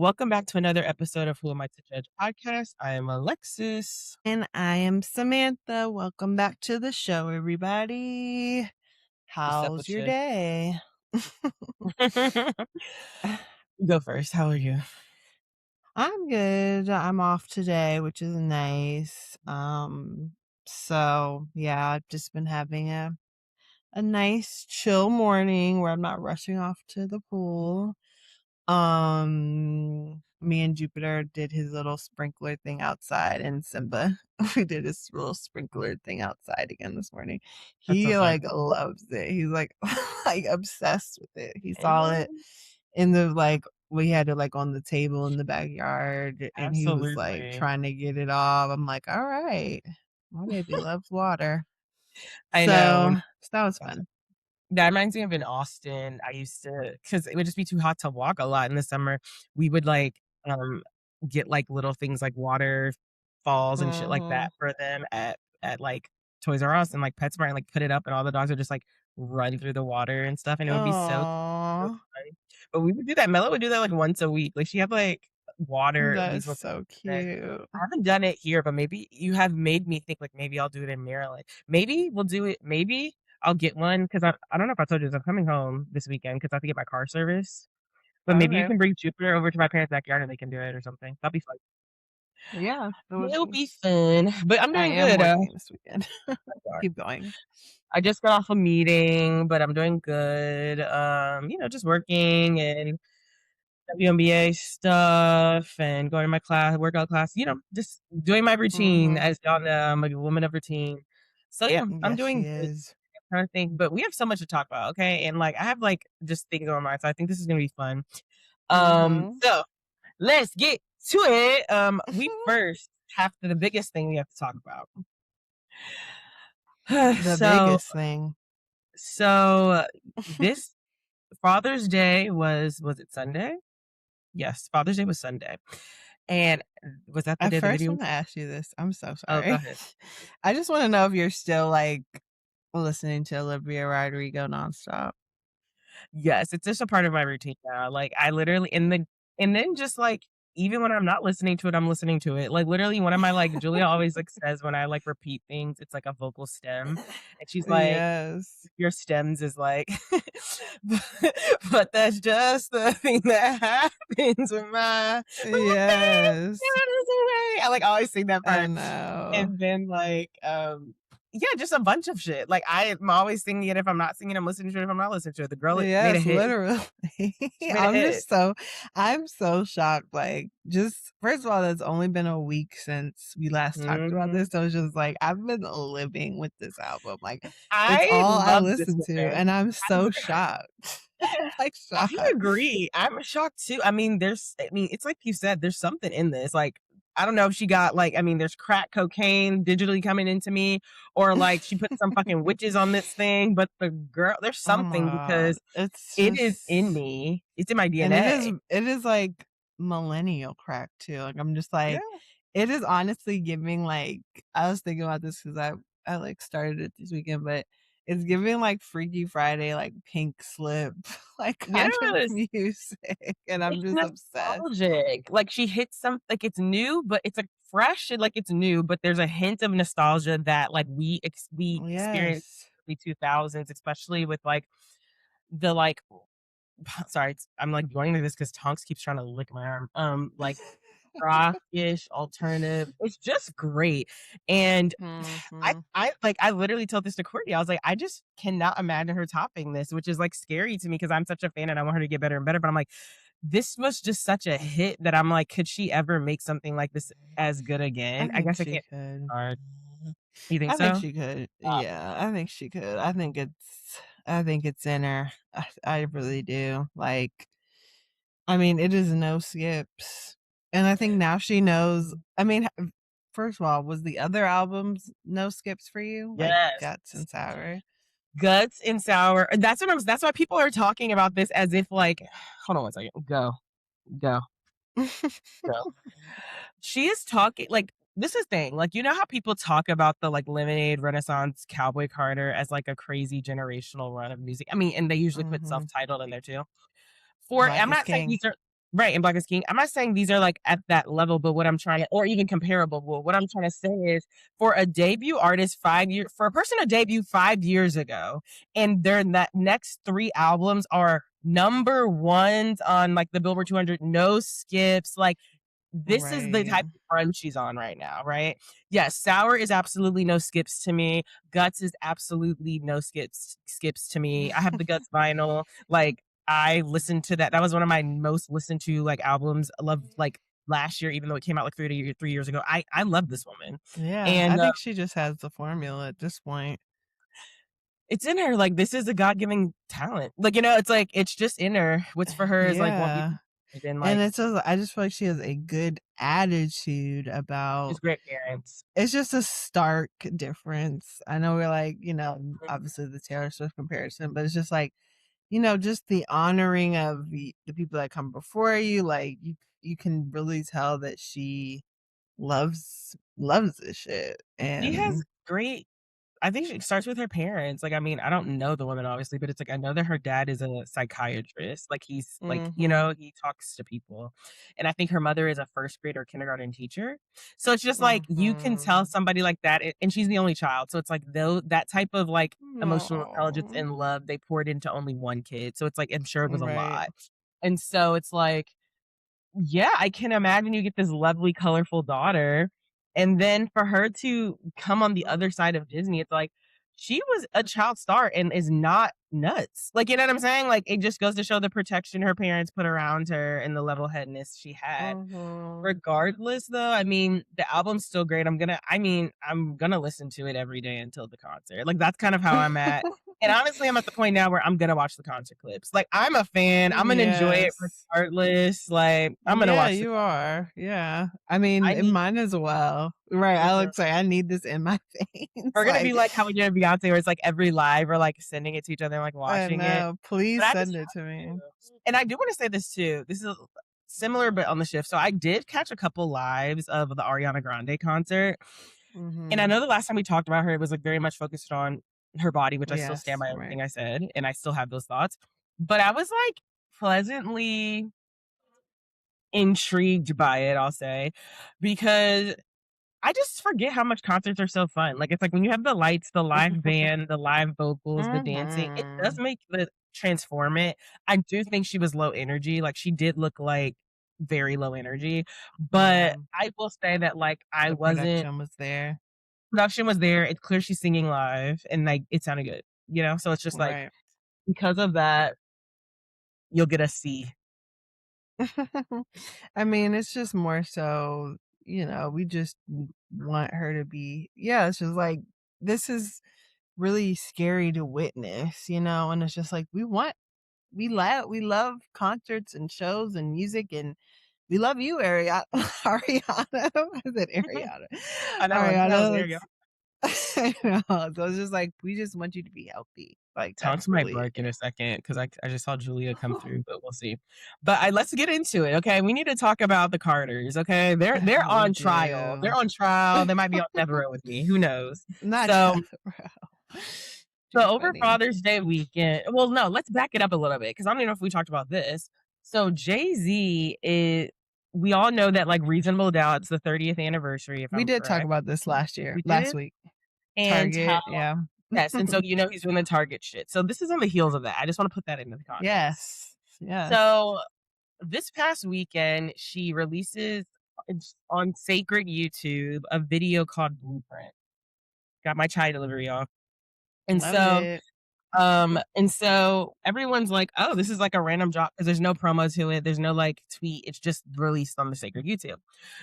Welcome back to another episode of Who Am I to Judge podcast. I am Alexis. And I am Samantha. Welcome back to the show, everybody. What's up How's with your you? day? Go first. How are you? I'm good. I'm off today, which is nice. So yeah, I've just been having a nice chill morning where I'm not rushing off to the pool. Me and Jupiter did his little sprinkler thing outside, and Simba, we did his little sprinkler thing outside again this morning. That's so He fun. loves it. He's like like obsessed with it. He saw it Mhm. in the we had it on the table in the backyard, and he was like Absolutely. trying to get it off. I'm like, all right, my baby loves water. I know. So that was fun. That reminds me of in Austin. I used to, because it would just be too hot to walk a lot in the summer. We would um get little things like waterfalls and shit like Mm-hmm. that for them at Toys R Us and PetSmart and put it up and all the dogs would just run through the water and stuff and it would be so Oh, fun. But we would do that. Mela would do that once a week. She had water at that's least once so a day. cute. I haven't done it here, but maybe you have made me think maybe I'll do it in Maryland. Maybe we'll do it. Maybe I'll get one because I don't know if I told you this. I'm coming home this weekend because I have to get my car serviced. But maybe you Okay. can bring Jupiter over to my parents' backyard and they can do it or something. That'll be fun. Yeah, it would It'll be. be fun. But I'm I doing am good. working this weekend. Sorry. Keep going. I just got off a meeting, but I'm doing good. Just working and WNBA stuff and going to my workout class, just doing my routine. Mhm. As y'all know, I'm a woman of routine. So yeah, I'm Yes, she doing good. is. Trying to think, but we have so much to talk about, okay? And I have just things on my mind, so I think this is gonna be fun. Mhm. So let's get to it. We first have the biggest thing we have to talk about. The so biggest thing. so this Father's Day was it Sunday? Yes, Father's Day was Sunday. And was that the I day the first video? want to ask you this. I'm so Oh, go sorry. ahead. I just want to know if you're still listening to Olivia Rodrigo nonstop. Yes, it's just a part of my routine now. I literally and then just even when I'm not listening to it, I'm listening to it. Literally one of my Julia always says when I repeat things, it's like a vocal stem. And she's like, Yes. your stems is but, but that's just the thing that happens when my baby Yes. is away. I always sing that I part. know. And then yeah, just a bunch of shit. I'm always singing it. If I'm not singing, I'm listening to it. If I'm not listening to it, the girl made a Yes, hit. literally. She made a hit. I'm so shocked. Just first of all, it's only been a week since we last talked about Mhm. this. So it's just I've been living with this album. It's I all I love this listen to, woman. and I'm I so shocked. I Shocked. agree. I'm shocked too. It's like you said, there's something in this. I don't know if she got there's crack cocaine digitally coming into me, or she put some fucking witches on this thing, but the girl, there's Oh my something god. because It's it is in just me. It's in my and DNA. it is millennial crack too. I'm just Yeah. it is honestly giving I was thinking about this because I started it this weekend, but it's giving Freaky Friday, Pink Slip, kind of Yes. music, and I'm It's just obsessed. nostalgic. She hits it's new, but it's fresh and it's new, but there's a hint of nostalgia that we experienced Yes. in the 2000s, especially with the sorry, I'm going into this because Tonks keeps trying to lick my arm. Rockish alternative. It's just great. And Mhm. I literally told this to Courtney. I was like, I just cannot imagine her topping this, which is scary to me because I'm such a fan and I want her to get better and better. But I'm like, this was just such a hit that I'm like, could she ever make something like this as good I again? I think guess I she can't. could. Hard. You think I think so? she could. Yeah, I think she could. I think it's in her. I really do. I mean, it is no skips. And I think now she knows. I mean, first of all, was the other albums no skips for you? Like Yes. Guts and Sour? Guts and sour. That's why people are talking about this as if hold on one second. Go. Go. Go. She is talking this is the thing. You know how people talk about the Lemonade, Renaissance, Cowboy Carter as a crazy generational run of music. I mean, and they usually put Mhm. self-titled in there too. Black I'm is not saying these King. are Right, and Black is King. I'm not saying these are, like, at that level, but what I'm trying to or even comparable, but what I'm trying to say is for a debut artist for a person to debut 5 years ago, and their that next 3 albums are number 1s on, like, the Billboard 200, no skips, like, this is the Right. type of run she's on right now, right? Yes, Sour is absolutely no skips to me. Guts is absolutely no skips to me. I have the Guts vinyl, like, I listened to that. That was one of my most listened to, like, albums. I love, like, last year, even though it came out, like, 3 years ago. I love this woman, Yeah, I and, think she just has the formula at this point. it's in her, like, this is a God-given talent. Like, you know, it's like, it's just in her. What's for her is, like, won't be Yeah. and, And like, it's just I just feel like she has a good attitude about she's great parents. it's just a stark difference. I know we're like, Mhm. obviously the Taylor Swift comparison, but it's just like, just the honoring of the people that come before you, like you can really tell that she loves this shit. She has And great I think it starts with her parents. Like, I mean, I don't know the woman obviously, but it's like I know that her dad is a psychiatrist. Like he's like, you mhm. know, he talks to people. And I think her mother is a first grade or kindergarten teacher. So it's just like you can tell Mhm. somebody like that and she's the only child. So it's like though that type of like emotional intelligence Aw. and love they poured into only one kid. So it's like I'm sure it was a Right. lot. And so it's like yeah, I can imagine you get this lovely, colorful daughter, and then for her to come on the other side of Disney, it's like, she was a child star and is not nuts. Like, you know what I'm saying? Like, it just goes to show the protection her parents put around her and the level-headedness she had. Mhm. Regardless, though, I mean, the album's still great. I'm gonna listen to it every day until the concert. Like, that's kind of how I'm at. And honestly, I'm at the point now where I'm gonna watch the concert clips. Like, I'm a fan. I'm gonna enjoy it Yes. regardless. Like, I'm gonna Yeah, watch the you are. Yeah. I I mean, need mine as well. Right. mhm. Alex, like, I need this in my veins. We're gonna be Like, like how we did Beyonce, where it's like every live we're like sending it to each other and like I watching it. know. But Please I just send it to have me. to. And I do wanna say this too. This is similar but on the shift. So I did catch a couple lives of the Ariana Grande concert. And I Mhm. know the last time we talked about her, it was like very much focused on her body, which I still stand Yes, by right. everything I said, and I still have those thoughts. But I was like pleasantly intrigued by it, I'll say, because I just forget how much concerts are so fun. Like, it's like when you have the lights, the live band, the live vocals, the dancing, it does Mhm. make the transform it. I do think she was low energy, like, she did look like very low energy, Yeah. but I will say that, like, I The wasn't production was there. production was there, it's clear she's singing live, and, like, it sounded good, you know? So it's just like, Right. because of that, you'll get a C. I mean, it's just more so, we just want her to be, yeah, it's just like, this is really scary to witness, and it's just like, we love concerts and shows and music, and we love you, Ariana. Ariana. I said Ariana. I know, like, that was Ariana. there you go. I know. So it's just like, we just want you to be healthy. Like, that's Tonks might really bark it. in a second because I just saw Julia come through, but we'll see. But let's get into it, okay? We need to talk about the Carters, okay? They're We on trial. They're do. on trial. They might be on death row with me. Who knows? Not So, death row. Too so over funny. Father's Day weekend. Well, no, let's back it up a little bit because I don't even know if we talked about this. So Jay Z is. We all know that like Reasonable Doubt's the 30th anniversary, if We I'm did talk correct. about this We last did, week. and how Target, yeah. yes, and so you know he's doing the Target shit. So this is on the heels of that. I just want to put that into the context. Yes. Yes. So this past weekend, she releases on Cécred YouTube a video called Blueprint. Got my chai delivery off. And Love so, it. everyone's like, "Oh, this is like a random drop because there's no promo to it. There's no like tweet. It's just released on the Cécred YouTube."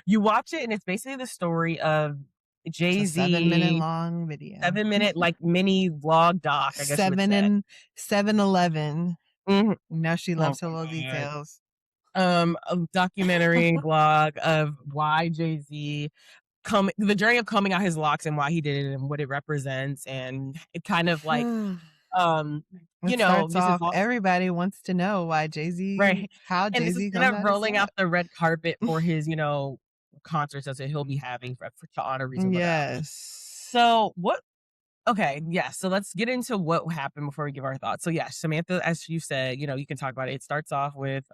You watch it, and it's basically the story of It's a Jay 7-minute Z, long video. 7 minute like mini vlog doc, I guess you would say. 7-Eleven. Mhm. She Oh loves her little my god. details. A documentary vlog of why Jay-Z the journey of combing out his locks and why he did it and what it represents, and it kind of like, um, It starts this is off, all everybody wants to know why Jay-Z right, how and this is Jay-Z kind combed of out his rolling out lot. the red carpet for his, concerts that he'll be having for to honor Reasonable Doubt. Yes. So what okay, yeah, so let's get into what happened before we give our thoughts. So, yeah, Samantha, as you said, you can talk about it. It starts off with,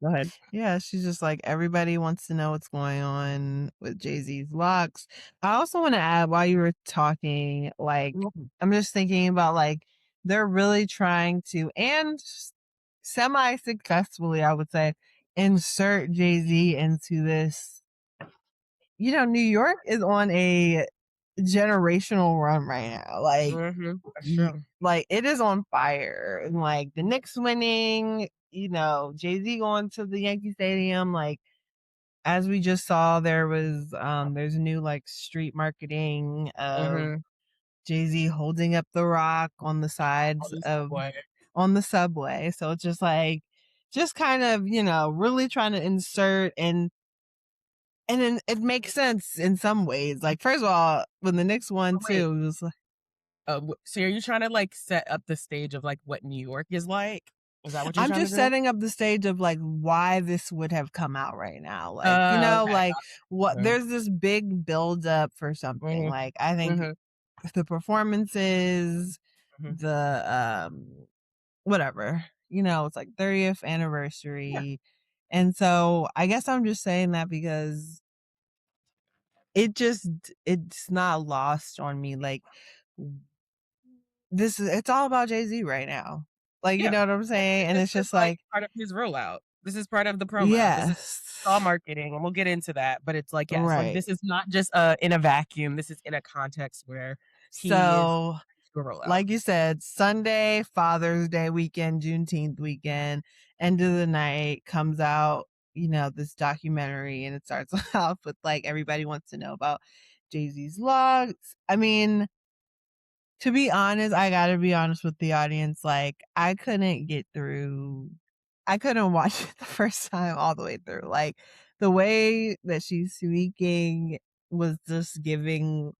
Go ahead. Yeah, she's just like, everybody wants to know what's going on with Jay-Z's locks. I also want to add, while you were talking, like, Mhm. I'm just thinking about, like, they're really trying to, and semi successfully, I would say, insert Jay-Z into this. New York is on a generational run right now. Like, That's true. like it is on fire. And like the Knicks winning, Jay-Z going to the Yankee Stadium, like, as we just saw, there's a new like street marketing of Mm-hmm. Jay-Z holding up the rock on the sides of on the subway. So it's just like, just kind of, really trying to insert, and then it makes sense in some ways. Like, first of all, when the Knicks won Wait. too, it was like, So are you trying to like set up the stage of like what New York is like? Is that what you're I'm trying to just do? setting up the stage of like why this would have come out right now. Like, Okay. like what, Okay. there's this big build up for something. Mm-hmm. Like, I think Mm-hmm. the performances, Mm-hmm. the whatever, it's like 30th Yeah. anniversary. And so I guess I'm just saying that because it's not lost on me. Like, it's all about Jay-Z right now. Like, you Yeah. know what I'm saying? And This it's is just like like, part of his rollout. This is part of the promo. This is all yes, marketing, and we'll get into that. But it's like, yes, like right. this is not just in a vacuum. This is in a context where he is So, to roll out. like you said, Sunday, Father's Day weekend, Juneteenth weekend, end of the night comes out, this documentary, and it starts off with like, everybody wants to know about Jay-Z's logs. I mean, to be honest, I gotta be honest with the audience. Like, I couldn't watch it the first time all the way through. Like, the way that she's speaking was just giving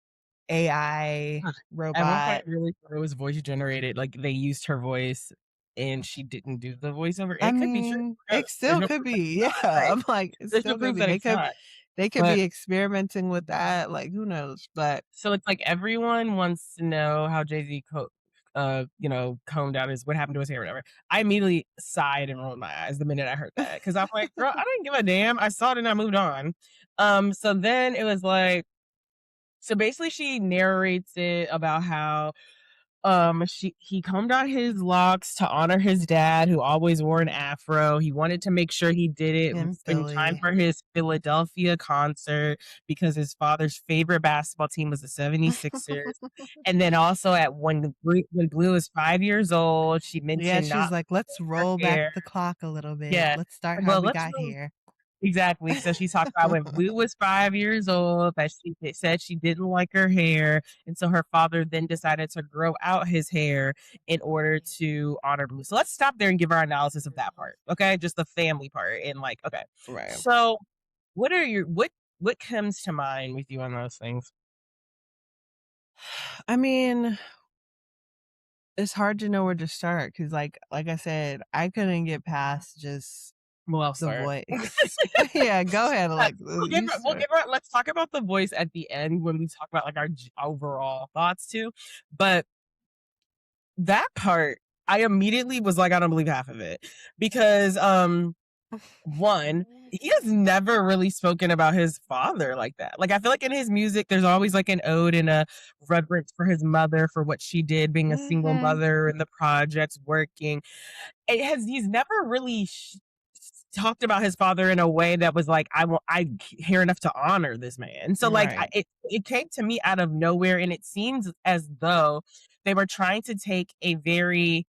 AI Huh. At one point, robot. I really thought it was voice generated. Like they used her voice, and she didn't do the voiceover. I It could be true. mean, Who it knows? There's still no could proof that be. it's Yeah. not. Right? I'm like, it There's no still could proof be. that They it's could not. they could But be experimenting with that. Like, who knows? But so it's like everyone wants to know how Jay Z combed out his what happened to his hair, or whatever. I immediately sighed and rolled my eyes the minute I heard that because I'm like, girl, I didn't give a damn. I saw it and I moved on. So then it was like, so basically she narrates it about how he combed out his locks to honor his dad who always wore an afro. He wanted to make sure he did it in in time Philly. for his Philadelphia concert because his father's favorite basketball team was the 76ers. And then also at when Blue was 5 years old, she Yeah, mentioned she's not like, let's her roll back hair. the clock a little bit. Yeah. Let's start how Well, we let's got go. here. Exactly. So she talked about when Blue was 5 years old that said she didn't like her hair. And so her father then decided to grow out his hair in order to honor Blue. So let's stop there and give our analysis of that part. Okay. Just the family part. And like, okay. Right. So what comes to mind with you on those things? I mean, it's hard to know where to start because, like I said, I couldn't get past just Well, I'll the start. voice. Yeah, go ahead, Uh, Alex. we'll You we'll start. let's talk about the voice at the end when we talk about like our overall thoughts too. But that part, I immediately was like, I don't believe half of it because one, he has never really spoken about his father like that. Like I feel like in his music, there's always like an ode and a reverence for his mother for what she did, being a single Hmm. mother in the projects, working. He's never really talked about his father in a way that was like, I care enough to honor this man. So like Right. it came to me out of nowhere, and it seems as though they were trying to take a very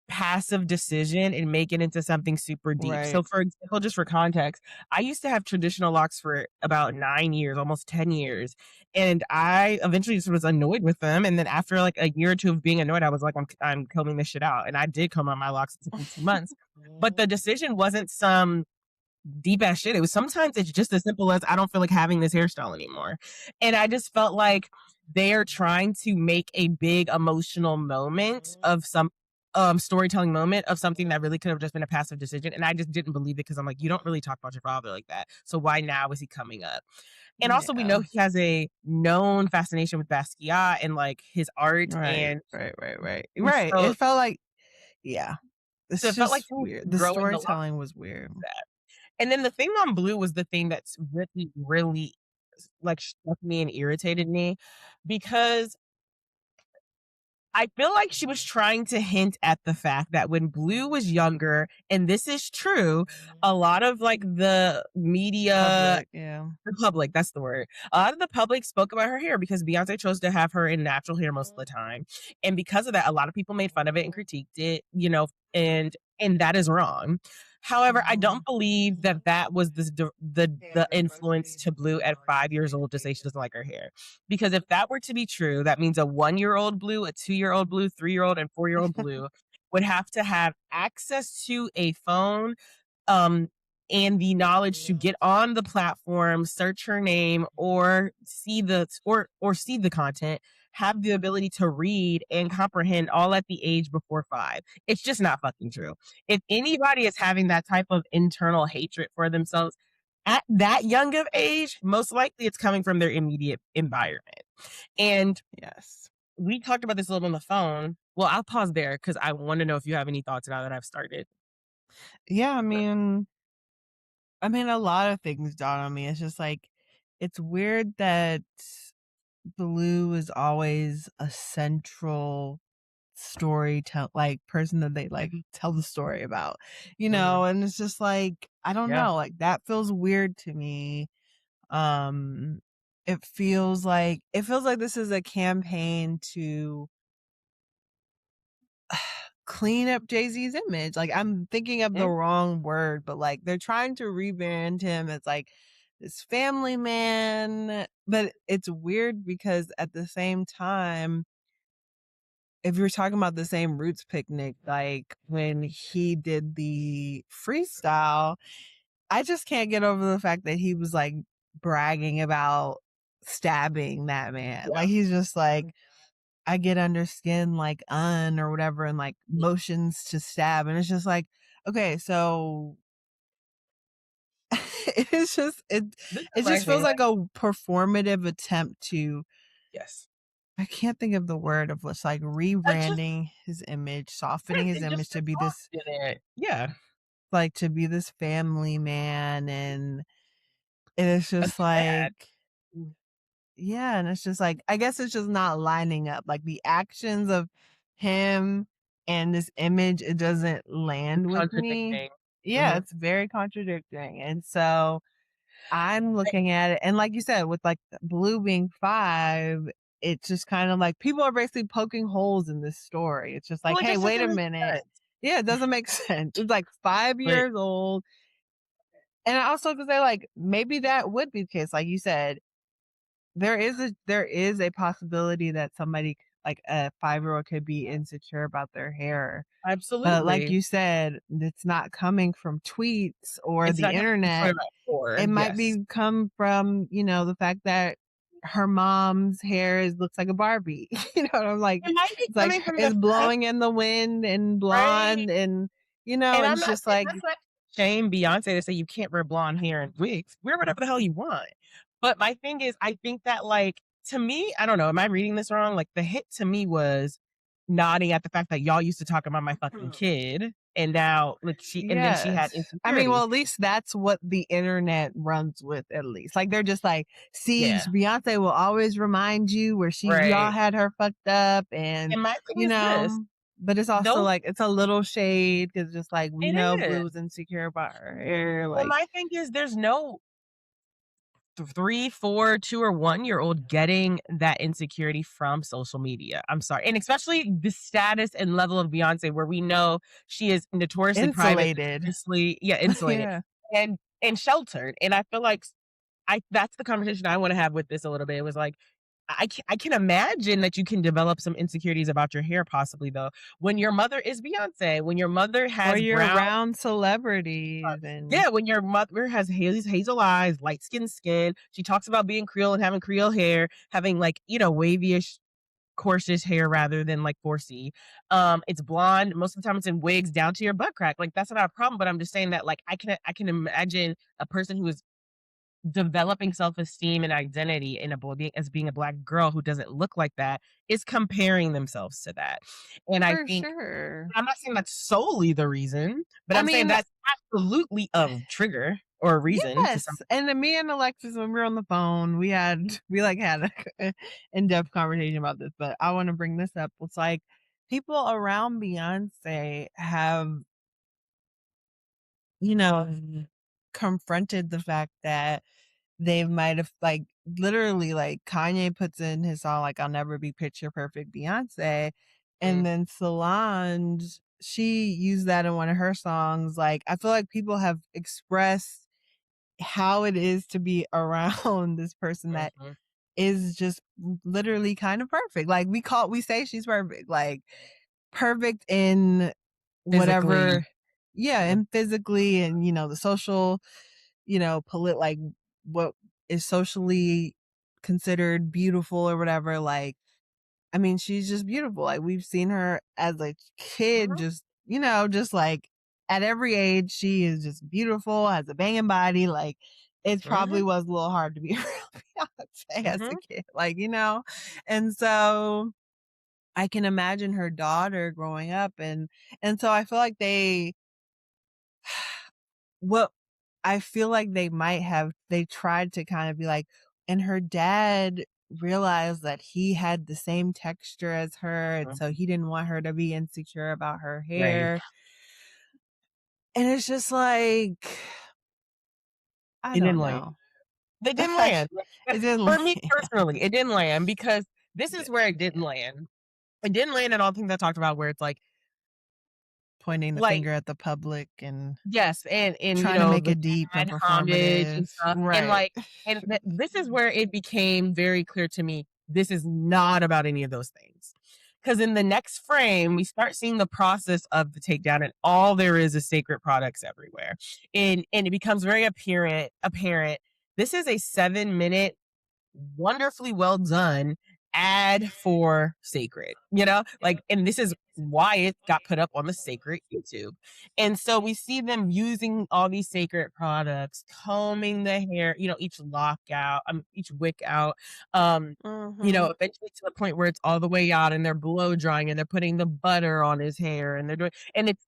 passive decision and make it into something super deep. Right. So for example, just for context, I used to have traditional locks for about 9 years, almost 10 years. And I eventually just was annoyed with them. And then after like a year or two of being annoyed, I was like, I'm combing this shit out. And I did comb out my locks. It took me 2 months. But the decision wasn't some deep ass shit. It was sometimes it's just as simple as I don't feel like having this hairstyle anymore. And I just felt like they're trying to make a big emotional moment of some storytelling moment of something that really could have just been a passive decision. And I just didn't believe it because I'm like, you don't really talk about your father like that. So why now is he coming up? And also we know Yeah. he has a known fascination with Basquiat and like his art Right. and Right. Right. Right. and Right. so It felt like, yeah. So It's it felt like just things weird. were The growing a lot storytelling was weird. with that. And then the thing on Blue was the thing that's really, really, like, struck me and irritated me because I feel like she was trying to hint at the fact that when Blue was younger, and this is true, a lot of, like, the media Public, yeah. the public, that's the word. A lot of the public spoke about her hair because Beyonce chose to have her in natural hair most of the time. And because of that, a lot of people made fun of it and critiqued it, and that is wrong. However, I don't believe that that was the influence to Blue at 5 years old to say she doesn't like her hair. Because if that were to be true, that means a 1-year-old Blue, a 2-year-old Blue, 3-year-old, and 4-year-old Blue would have to have access to a phone, um, and the knowledge to get on the platform, search her name, or see the content, have the ability to read and comprehend all at the age before 5. It's just not fucking true. If anybody is having that type of internal hatred for themselves at that young of age, most likely it's coming from their immediate environment. And Yes. we talked about this a little on the phone. Well, I'll pause there because I want to know if you have any thoughts now that I've started. Yeah, a lot of things dawn on me. It's just like it's weird that Blue is always a central like person that they like tell the story about, Mhm. and it's just like I don't Yeah. know, like that feels weird to me. Um it feels like this is a campaign to clean up Jay-Z's image. Like I'm thinking of the Mm, wrong word, but like they're trying to rebrand him as like this family man. But it's weird because at the same time, if you're talking about the same Roots picnic, like when he did the freestyle, I just can't get over the fact that he was like bragging about stabbing that man. yeah. Like he's just like, I get under skin like or whatever and like motions to stab. And it's just like, okay, so it's just This it is my just feels thing, like like a performative attempt to yes. I can't think of the word of what's like I just rebranding his image, softening his it image just to gets be lost this in it. Yeah. family man and it's A just dad. like yeah, and it's just like I guess it's just not lining up. Like the actions of him and this image, it doesn't It's land with me. contradicting. Yeah, Mhm. it's very contradicting. And so I'm I looking at it and like you said, with like Blue being 5, it's just kind of like people are basically poking holes in this story. It's just like, well, it hey, just wait doesn't a make minute. sense. Yeah, it doesn't make sense. It's like 5 But years old. And I also could say like maybe that would be the case. Like you said, there is a possibility that somebody like a 5-year-old could be insecure about their hair. But like absolutely. you said, it's not coming from tweets or It's the not coming from internet. sort of that core. It might Yes. be come from, the fact that her mom's hair looks like a Barbie. What I'm like, It might be it's like coming from the it's fact, blowing in the wind and right? blonde and And and I'm it's not just and like that's not shame Beyonce to say you can't wear blonde hair and wigs. Wear whatever the hell you want. But my thing is, I think that, like, to me, I don't know, am I reading this wrong? Like, the hit to me was nodding at the fact that y'all used to talk about my fucking kid, and now, like, she had yes. insecurities. At least that's what the internet runs with, at least. Like, they're just like, see, Yeah, Beyonce will always remind you where y'all right. had her fucked up. And, And my thing you is this, know, but it's also those like, it's a little shade because just like, we it know is. Blue was insecure about her hair. Well, Like, my thing is there's no 3, 4, 2, or 1-year-old getting that insecurity from social media. I'm sorry. And especially the status and level of Beyonce, where we know she is notoriously private, insulated. notoriously, yeah, insulated Yeah. and sheltered. And I feel like I that's the conversation I want to have with this a little bit. It was like, I can imagine that you can develop some insecurities about your hair, possibly though, when your mother is Beyonce, when your mother Or has you're brown around celebrities and yeah, when your mother has hazel eyes, light skin, she talks about being Creole and having Creole hair, having like, wavyish, coarsish hair rather than like 4C. It's blonde. Most of the time it's in wigs down to your butt crack. Like that's not a problem, but I'm just saying that like I can imagine a person who is developing self-esteem and identity in a boy as being a Black girl who doesn't look like that is comparing themselves to that. And I For think sure. I'm not saying that's solely the reason, but I I'm saying mean, that's absolutely a trigger or a reason to some. yes. And then me and Alexis, when we were on the phone, we like had a in-depth conversation about this, but I want to bring this up. It's like people around Beyonce have, you know, confronted the fact that they might have like literally like Kanye puts in his song like I'll never be picture perfect Beyonce, and Mm, then Solange, she used that in one of her songs. Like I feel like people have expressed how it is to be around this person that mhm. is just literally kind of perfect. Like we say she's perfect, like perfect in Physically. whatever, yeah, Mhm, and physically, and the social, like what is socially considered beautiful or whatever. Like, I mean, she's just beautiful. Like we've seen her as a kid, mhm, just just like at every age, she is just beautiful, has a banging body. Like it probably mhm, was a little hard to be around Beyonce as a mhm. kid, like and so I can imagine her daughter growing up, and so I feel like what I feel like they tried to kind of be like, and her dad realized that he had the same texture as her, and so Mhm. he didn't want her to be insecure about her Right. hair. And it's just like, I It didn't don't land. know. They didn't It land. Like, didn't for me land. personally, it didn't land because this is where it didn't land. It didn't land at all things I talked about where it's Pointing the like finger at the public and yes, and trying to make the it deep and dad homage and performative. stuff, and Right. this is where it became very clear to me, this is not about any of those things. Because in the next frame, we start seeing the process of the takedown, and all there is Cécred products everywhere, and it becomes very apparent. This is a 7-minute wonderfully well done ad for Cécred, like, and this is why it got put up on the Cécred YouTube. And so we see them using all these Cécred products, combing the hair, each lock out, each wick out, Mhm. eventually to the point where it's all the way out and they're blow drying and they're putting the butter on his hair and they're doing, and it's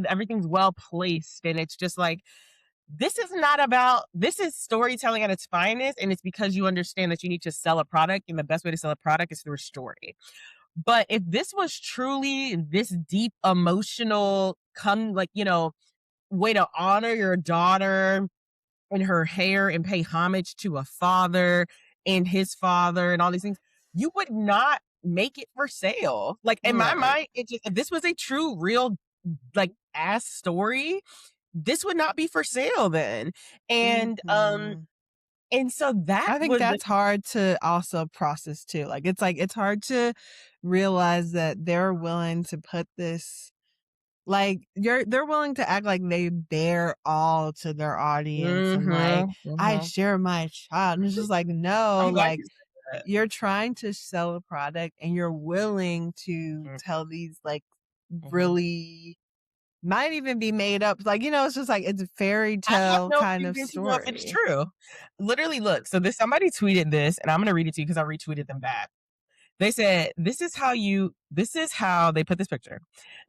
everything's well placed. And it's just like, this is storytelling at its finest, and it's because you understand that you need to sell a product, and the best way to sell a product is through a story. But if this was truly this deep emotional way to honor your daughter and her hair and pay homage to a father and his father and all these things, you would not make it for sale. Like in my Right. mind, if this was a true, real, like ass story, this would not be for sale then. And Mhm. and so that I think was the that's hard to also process too. Like it's hard to realize that they're willing to put this, like they're willing to act like they bear all to their audience, and like mhm, I mhm. share my child, and it's just like, no, I'm glad like you said that. you're trying to sell a product and you're willing to Mhm, tell these like mhm. really might even be made up, like it's just like it's a fairy I have tale no kind of reason to know if it's story. true. Literally, look, so this somebody tweeted this, and I'm gonna read it to you because I retweeted them back. They said, this is how they put this picture.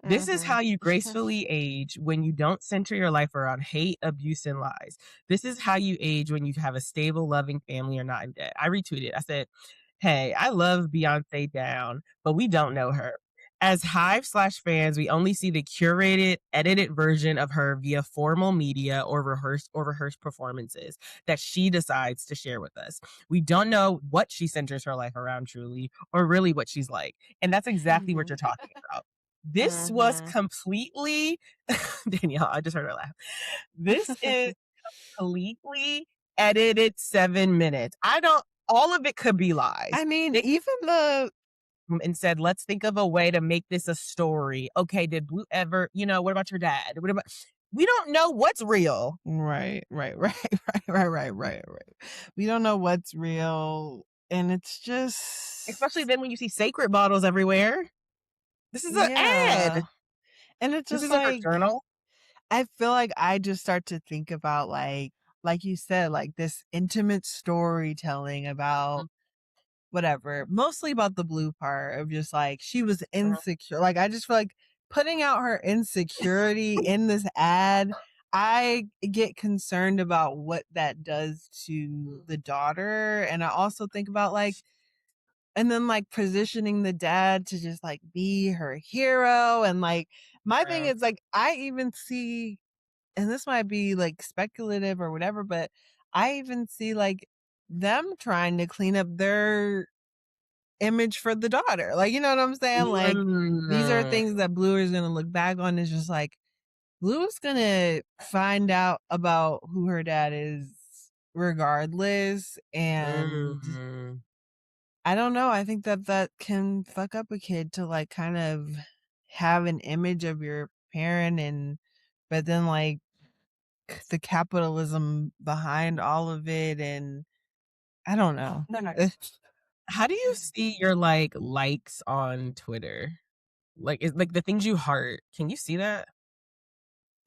This is Mhm. how you gracefully age when you don't center your life around hate, abuse, and lies. This is how you age when you have a stable, loving family or not in debt. I retweeted. I said, hey, I love Beyonce down, but we don't know her. As Hive/fans, we only see the curated, edited version of her via formal media or rehearsed performances that she decides to share with us. We don't know what she centers her life around truly, or really what she's like. And that's exactly what you're talking about. This was Mhm. completely Danielle, I just heard her laugh. This is completely edited 7 minutes. I don't All of it could be lies. I mean, They even the and said, let's think of a way to make this a story. Okay, did Blue ever, what about your dad? We don't know what's real. right, right, right, right. We don't know what's real, and it's Especially just then when you see sacred bottles everywhere. This is an ad. yeah, and it's This just isn't her like journal. I feel like I just start to think about, like like you said, like this intimate storytelling about whatever, mostly about the blue part of just like she was insecure. Like I just feel like putting out her insecurity in this ad, I get concerned about what that does to the daughter. And I also think about like, and then like positioning the dad to just like be her hero. And like, my thing is like, I even see, and this might be like speculative or whatever, but I even see like them trying to clean up their image for the daughter. Like, you know what I'm saying? Like, these are things that Blue is gonna look back on is just like, Blue's gonna find out about who her dad is regardless. And Mm. I don't know. I think that that can fuck up a kid to like kind of have an image of your parent and, but then like the capitalism behind all of it. And I don't know. No. How do you see your like likes on Twitter? Like is like the things you heart. Can you see that?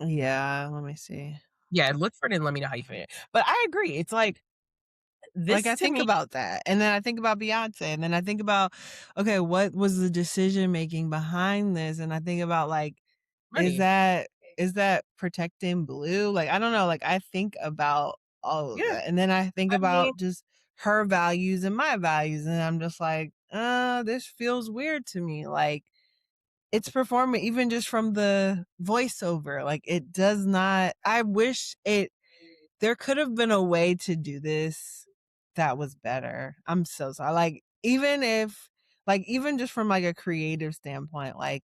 Yeah, let me see. Yeah, look for it and let me know how you feel. But I agree. It's like Like, this I to think me. about that, and then I think about Beyonce, and then I think about, okay, what was the decision making behind this? And I think about, like, is Money. that is that protecting Blue? Like, I don't know, like, I think about all of Yeah. that, and then I think I mean, about just her values and my values, and I'm just like, this feels weird to me, like, it's performing even just from the voiceover, like, it does not I wish it there could have been a way to do this that was better. I'm so sorry. Like, even if, like, even just from like a creative standpoint, like,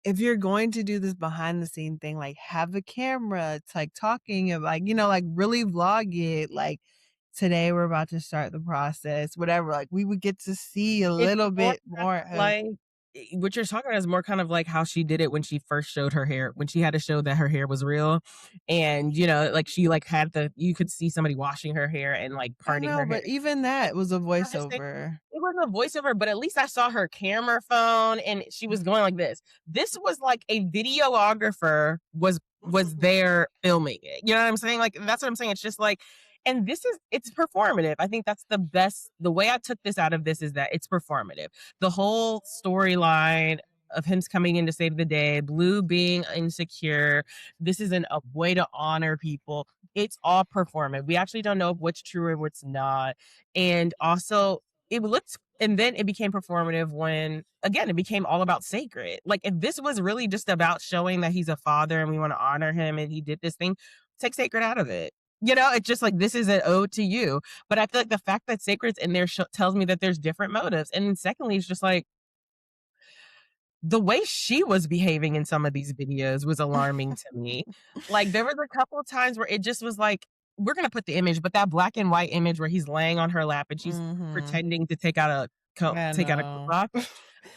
if you're going to do this behind the scene thing, like, have a camera, it's like talking of like, like really vlog it. Like, today we're about to start the process, whatever. Like, we would get to see a it's little more bit kind more of of, like what you're talking about is more kind of like how she did it when she first showed her hair, when she had to show that her hair was real. And, like she like had you could see somebody washing her hair and like I parting know, her hair. but even that was a I'm just saying, voiceover. it was a voiceover, but at least I saw her camera phone and she was going like this. This was like a videographer was there filming it. You know what I'm saying? Like that's what I'm saying. It's just like, and it's performative. I think that's the way I took this out of this is that it's performative. The whole storyline of him coming in to save the day, Blue being insecure. This is a way to honor people. It's all performative. We actually don't know what's true or what's not. And also, it looked, and then it became performative when, again, it became all about Cécred. Like, if this was really just about showing that he's a father and we want to honor him and he did this thing, take Cécred out of it. It's just like, this is an ode to you. But I feel like the fact that Cécred's in there tells me that there's different motives. And then secondly, it's just like, the way she was behaving in some of these videos was alarming to me. Like there was a couple of times where it just was like, we're gonna put the image, but that black and white image where he's laying on her lap and she's Mhm. pretending to I take out a coat know. lock.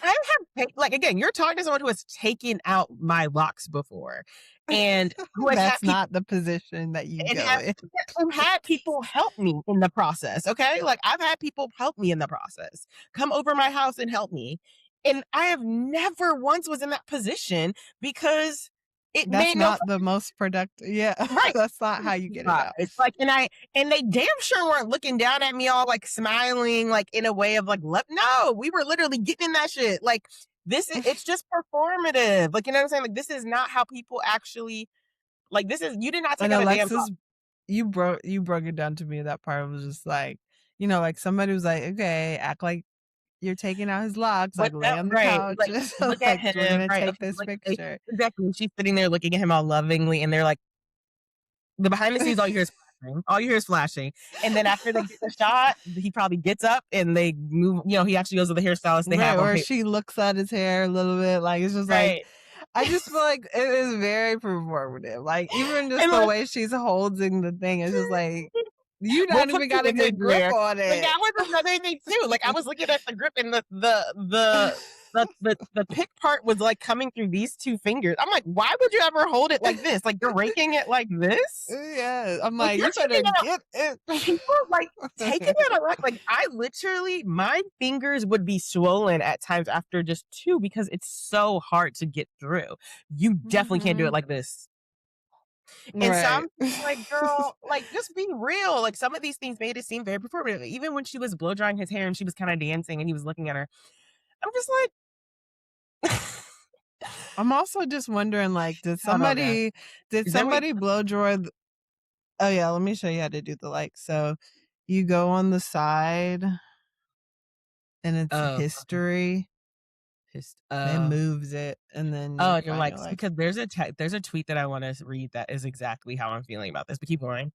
I have like again, you're talking to someone who has taken out my locks before, and who has had That's people not the position that you and go have in. who had people help me in the process. Okay, like I've had people help me in the process, come over my house and help me, and I have never once was in that position because it That's made no not the most productive. Yeah, right. that's not how you get it out. It's like, and they damn sure weren't looking down at me all like smiling, like in a way of like, no, we were literally getting in that shit. Like it's just performative. Like, you know what I'm saying? Like, this is not how people actually, like, you did not take And out a damn Alexis, you broke it down to me. That part was just like, like somebody was like, okay, act like you're taking out his locks, but like lay no, on the right. couch, Like, look at like we're him, gonna right? take Okay, this like, picture. exactly. She's sitting there looking at him all lovingly, and they're like, the behind the scenes, all you hear is flashing. All you hear is flashing. And then after they get the shot, he probably gets up and they move. He actually goes to the hairstylist. They Right, have a or hair. she looks at his hair a little bit, like it's just like, Right. I just feel like it is very performative. Like even just And the like, way she's holding the thing, it's just like you we'll not put even the got a image good grip there. on Like it. that was another thing too. Like I was looking at the grip and the pick part was like coming through these two fingers. I'm like, why would you ever hold it like this? Like you're raking it like this? Yeah, I'm Like like, you're you better taking out get it. people like taking it out. Like I literally, my fingers would be swollen at times after just two because it's so hard to get through. You definitely can't do it Mhm. like this. And so Right. I'm like, girl, like, just be real. Like, some of these things made it seem very performative. Even when she was blow drying his hair and she was kind of dancing and he was looking at her, I'm just like, I'm also just wondering, like, did I don't know, guys. Then we, somebody blow dry oh, yeah, let me show you how to do the like. So you go on the side and it's oh, okay. history. Just, It moves it and then you oh, you're find like, your likes. because there's a tweet that I want to read that is exactly how I'm feeling about this, but keep going.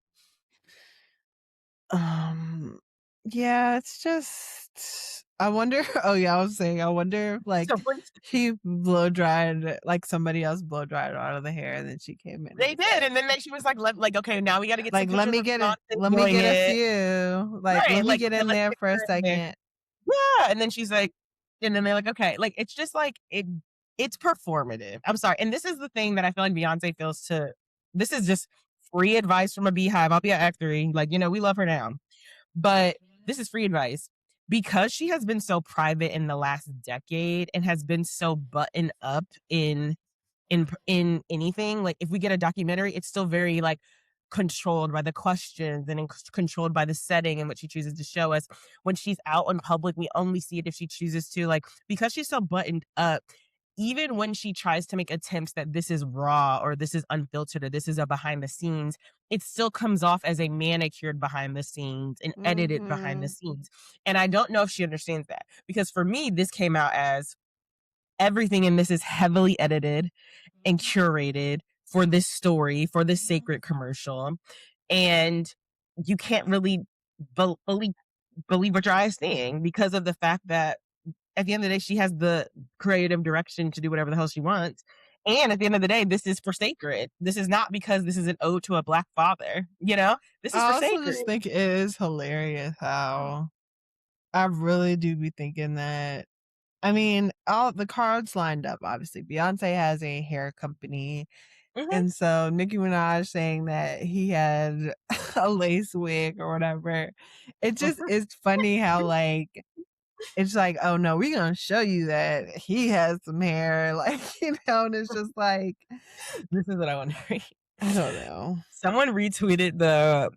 Um, yeah, it's just I wonder oh, yeah, I was saying, I wonder if, like, So when she blow dried like, somebody else blow dried out of the hair, and then she came in and they was did, like and then she was like, okay, now we got to get some like, pictures of Beyonce let me doing get a it. few, like, Right, let me like, get okay, in let's there get for a her in there. second. Yeah, and then she's like, and then they're like, okay, like it's just like it's performative. I'm sorry, and this is the thing that I feel like Beyonce feels to. This is just free advice from a beehive. I'll be at Act 3. Like, we love her now, but this is free advice because she has been so private in the last decade and has been so buttoned up in anything. Like, if we get a documentary, it's still very like controlled by the questions and controlled by the setting and what she chooses to show us. When she's out in public, we only see it if she chooses to. Like, because she's so buttoned up, even when she tries to make attempts that this is raw or this is unfiltered or this is a behind the scenes, it still comes off as a manicured behind the scenes and edited behind the Mhm. scenes. And I don't know if she understands that, because for me, this came out as everything in this is heavily edited and curated for this story, for this Cécred commercial. And you can't really believe what your eyes seeing, because of the fact that at the end of the day, she has the creative direction to do whatever the hell she wants. And at the end of the day, this is for Cécred. This is not because this is an ode to a black father. This is I for also Cécred. just think it is hilarious how I really do be thinking that I mean, all the cards lined up, obviously. Beyonce has a hair company, Mhm. and so Nicki Minaj saying that he had a lace wig or whatever. It just is funny how, like, it's like, "Oh, no, we gonna show you that he has some hair," like, and it's just like This is what I want to read. I don't know. Someone retweeted the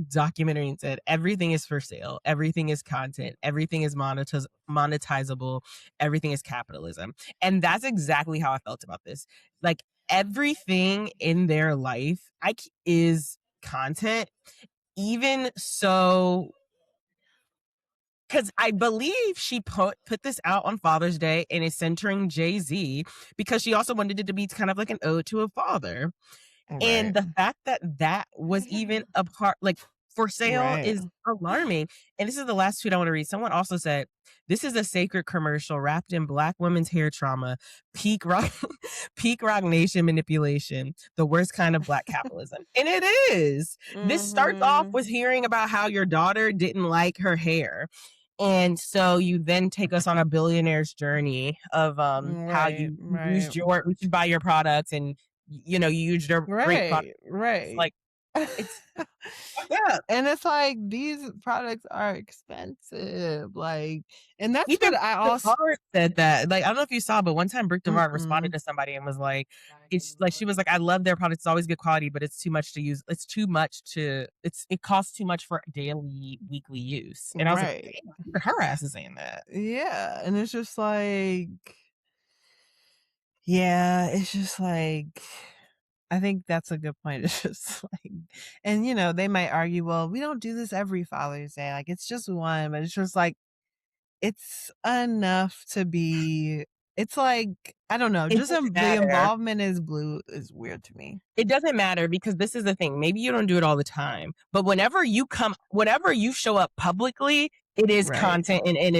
documentary and said everything is for sale, everything is content, everything is monetizable, everything is capitalism. And that's exactly how I felt about this. Like, everything in their life is content. Even so, because I believe she put this out on Father's Day and is centering Jay-Z, because she also wanted it to be kind of like an ode to a father. And Right. the fact that that was even a part, like, for sale, Right. is alarming. And this is the last tweet I want to read. Someone also said, "This is a Cécred commercial wrapped in Black women's hair trauma, peak rock, peak rock nation manipulation, the worst kind of Black capitalism." And it is. This starts off Mhm. with hearing about how your daughter didn't like her hair. And so you then take us on a billionaire's journey of how Right, you used right. we should buy your products, and you used your great product. Right, It's right. like, it's yeah. And it's like these products are expensive, like, and that's Even what I Brick also DeVard said that. Like, I don't know if you saw, but one time Brick DeVard responded mm-mm. to somebody and was like, it's like, she was like, I love their products, it's always good quality, but it's too much to use. It's too much to it costs too much for daily, weekly use. And I was like, Right. damn, her ass is saying that. Yeah, and it's just like yeah, it's just like I think that's a good point. It's just like and, they might argue, "Well, we don't do this every Father's Day, like, it's just one," but it's just like it's enough to be it's like, I don't know, It just, doesn't the matter. involvement is blue is weird to me. It doesn't matter, because this is the thing. Maybe you don't do it all the time, but whenever you show up publicly, it is Right, content, and it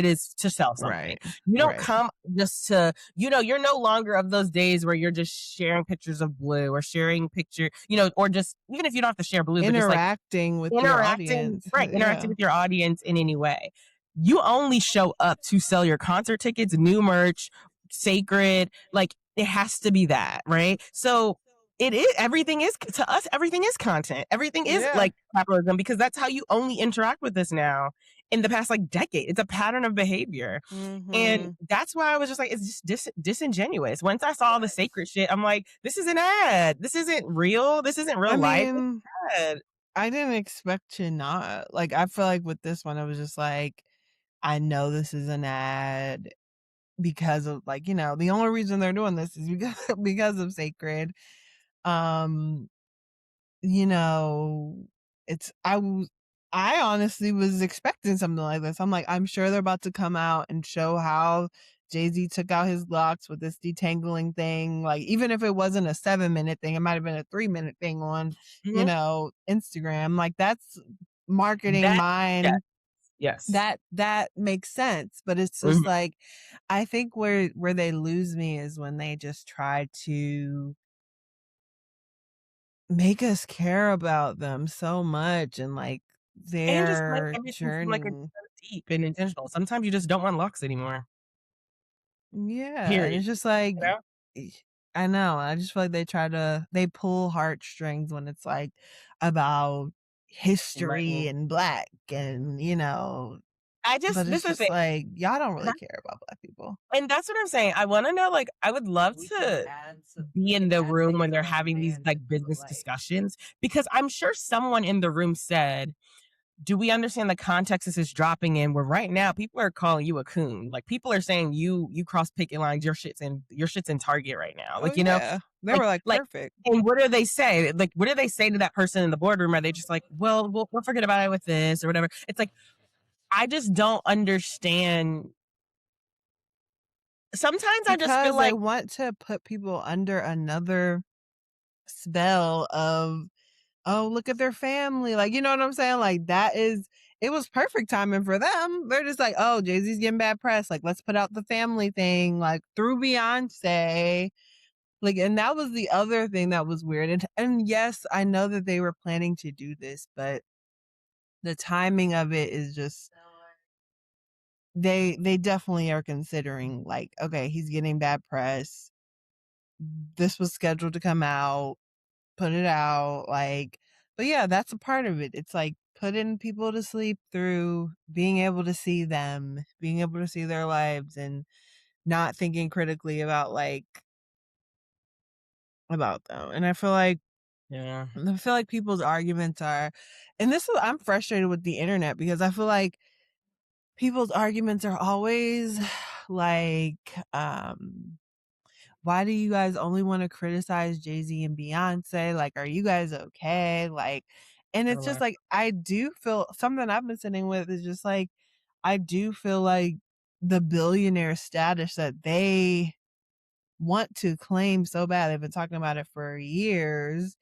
is to sell something. right, You don't right. come just to, you're no longer of those days where you're just sharing pictures of blue or sharing or just, even if you don't have to share blue, but just like Interacting with your interacting, audience, right, interacting yeah. with your audience in any way. You only show up to sell your concert tickets, new merch, Cécred, like, it has to be that, right? So It is. Everything is, to us, everything is content. Everything is Yeah. like capitalism, because that's how you only interact with us now in the past like decade. It's a pattern of behavior. And Mm-hmm. that's why I was just like, it's just disingenuous. Once I saw the Cécred shit, I'm like, this is an ad. This isn't real. This isn't I real life. It's mean, an ad. I didn't expect to not. Like, I feel like with this one, I was just like, I know this is an ad because of, like, you know, the only reason they're doing this is because of Cécred. Um, you know, it's I honestly was expecting something like this. I'm like, I'm sure they're about to come out and show how Jay-Z took out his locks with this detangling thing. Like, even if it wasn't a 7-minute thing, it might have been a 3-minute thing on, you Mhm. know, Instagram. Like, that's marketing That, yes, mind. yes. That makes sense. But it's just Mhm. like, I think where they lose me is when they just try to make us care about them so much and, like, And just make their everything seem like it's journey. so deep and intentional. Sometimes you just don't want locks anymore. Yeah, and Period. it's just like, You know? eh, I know, I just feel like they pull heartstrings when it's, like, about history Money. and Black and, you know, but This it's is the just thing. like, y'all don't really care about Black people. And that's what I'm saying. I wanna know, like, I would love to be in the room when they're having these, like, business discussions, because I'm sure someone in the room said, "Do we understand the context this is dropping in, where right now people are calling you a coon? Like, people are saying you cross picket lines, your shit's in Target right now." Oh, Like, you know? yeah. They were, like, Like, perfect. and what do they say? Like, what do they say to that person in the boardroom? Are they just like, "Well, we'll forget about it with this," or whatever? It's like, I just don't understand. Sometimes I just feel Because they like, want to put people under another spell of, "Oh, look at their family." Like, you know what I'm saying? Like, it was perfect timing for them. They're just like, "Oh, Jay-Z's getting bad press. Like, let's put out the family thing, like, through Beyonce." Like, and that was the other thing that was weird. And yes, I know that they were planning to do this, but the timing of it is just, they definitely are considering, like, okay, he's getting bad press. This was scheduled to come out, put it out, like, but yeah, that's a part of it. It's like putting people to sleep through being able to see them, being able to see their lives and not thinking critically about, like, about them. And yeah, I feel like people's arguments are, and this is, I'm frustrated with the internet because I feel like people's arguments are always like, why do you guys only want to criticize Jay-Z and Beyonce? Like, are you guys okay? Like, and it's just correct. like, I do feel something I've been sitting with is just like, I do feel like the billionaire status that they want to claim so bad. They've been talking about it for years.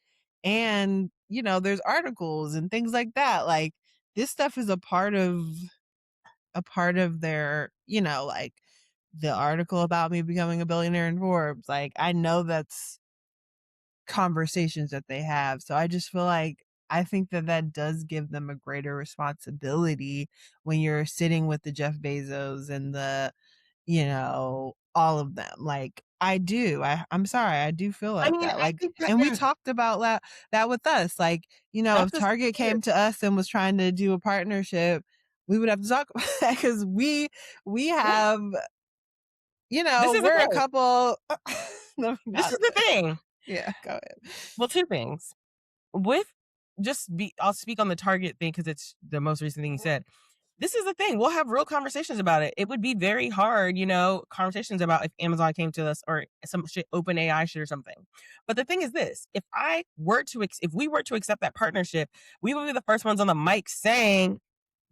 And, you know, there's articles and things like that. Like, this stuff is a part of their, you know, like the article about me becoming a billionaire in Forbes. Like, I know that's conversations that they have. So I just feel like, I think that that does give them a greater responsibility when you're sitting with the Jeff Bezos and the, you know, all of them. Like, I do. I'm sorry. I do feel I like mean, that. I Like, think that, and we and talked about that with us. Like, you know, that's if the thing Target too. came to us and was trying to do a partnership, we would have to talk about that because we Yeah, have, you this know, is the we're a thing. couple. Let me This not is the say. thing. Yeah, go ahead. Well, two things. With I'll speak on the Target thing because it's the most recent thing you said. This is the thing. We'll have real conversations about it. It would be very hard, you know, conversations about if Amazon came to us or some shit, open AI shit or something. But the thing is this: if we were to accept that partnership, we would be the first ones on the mic saying,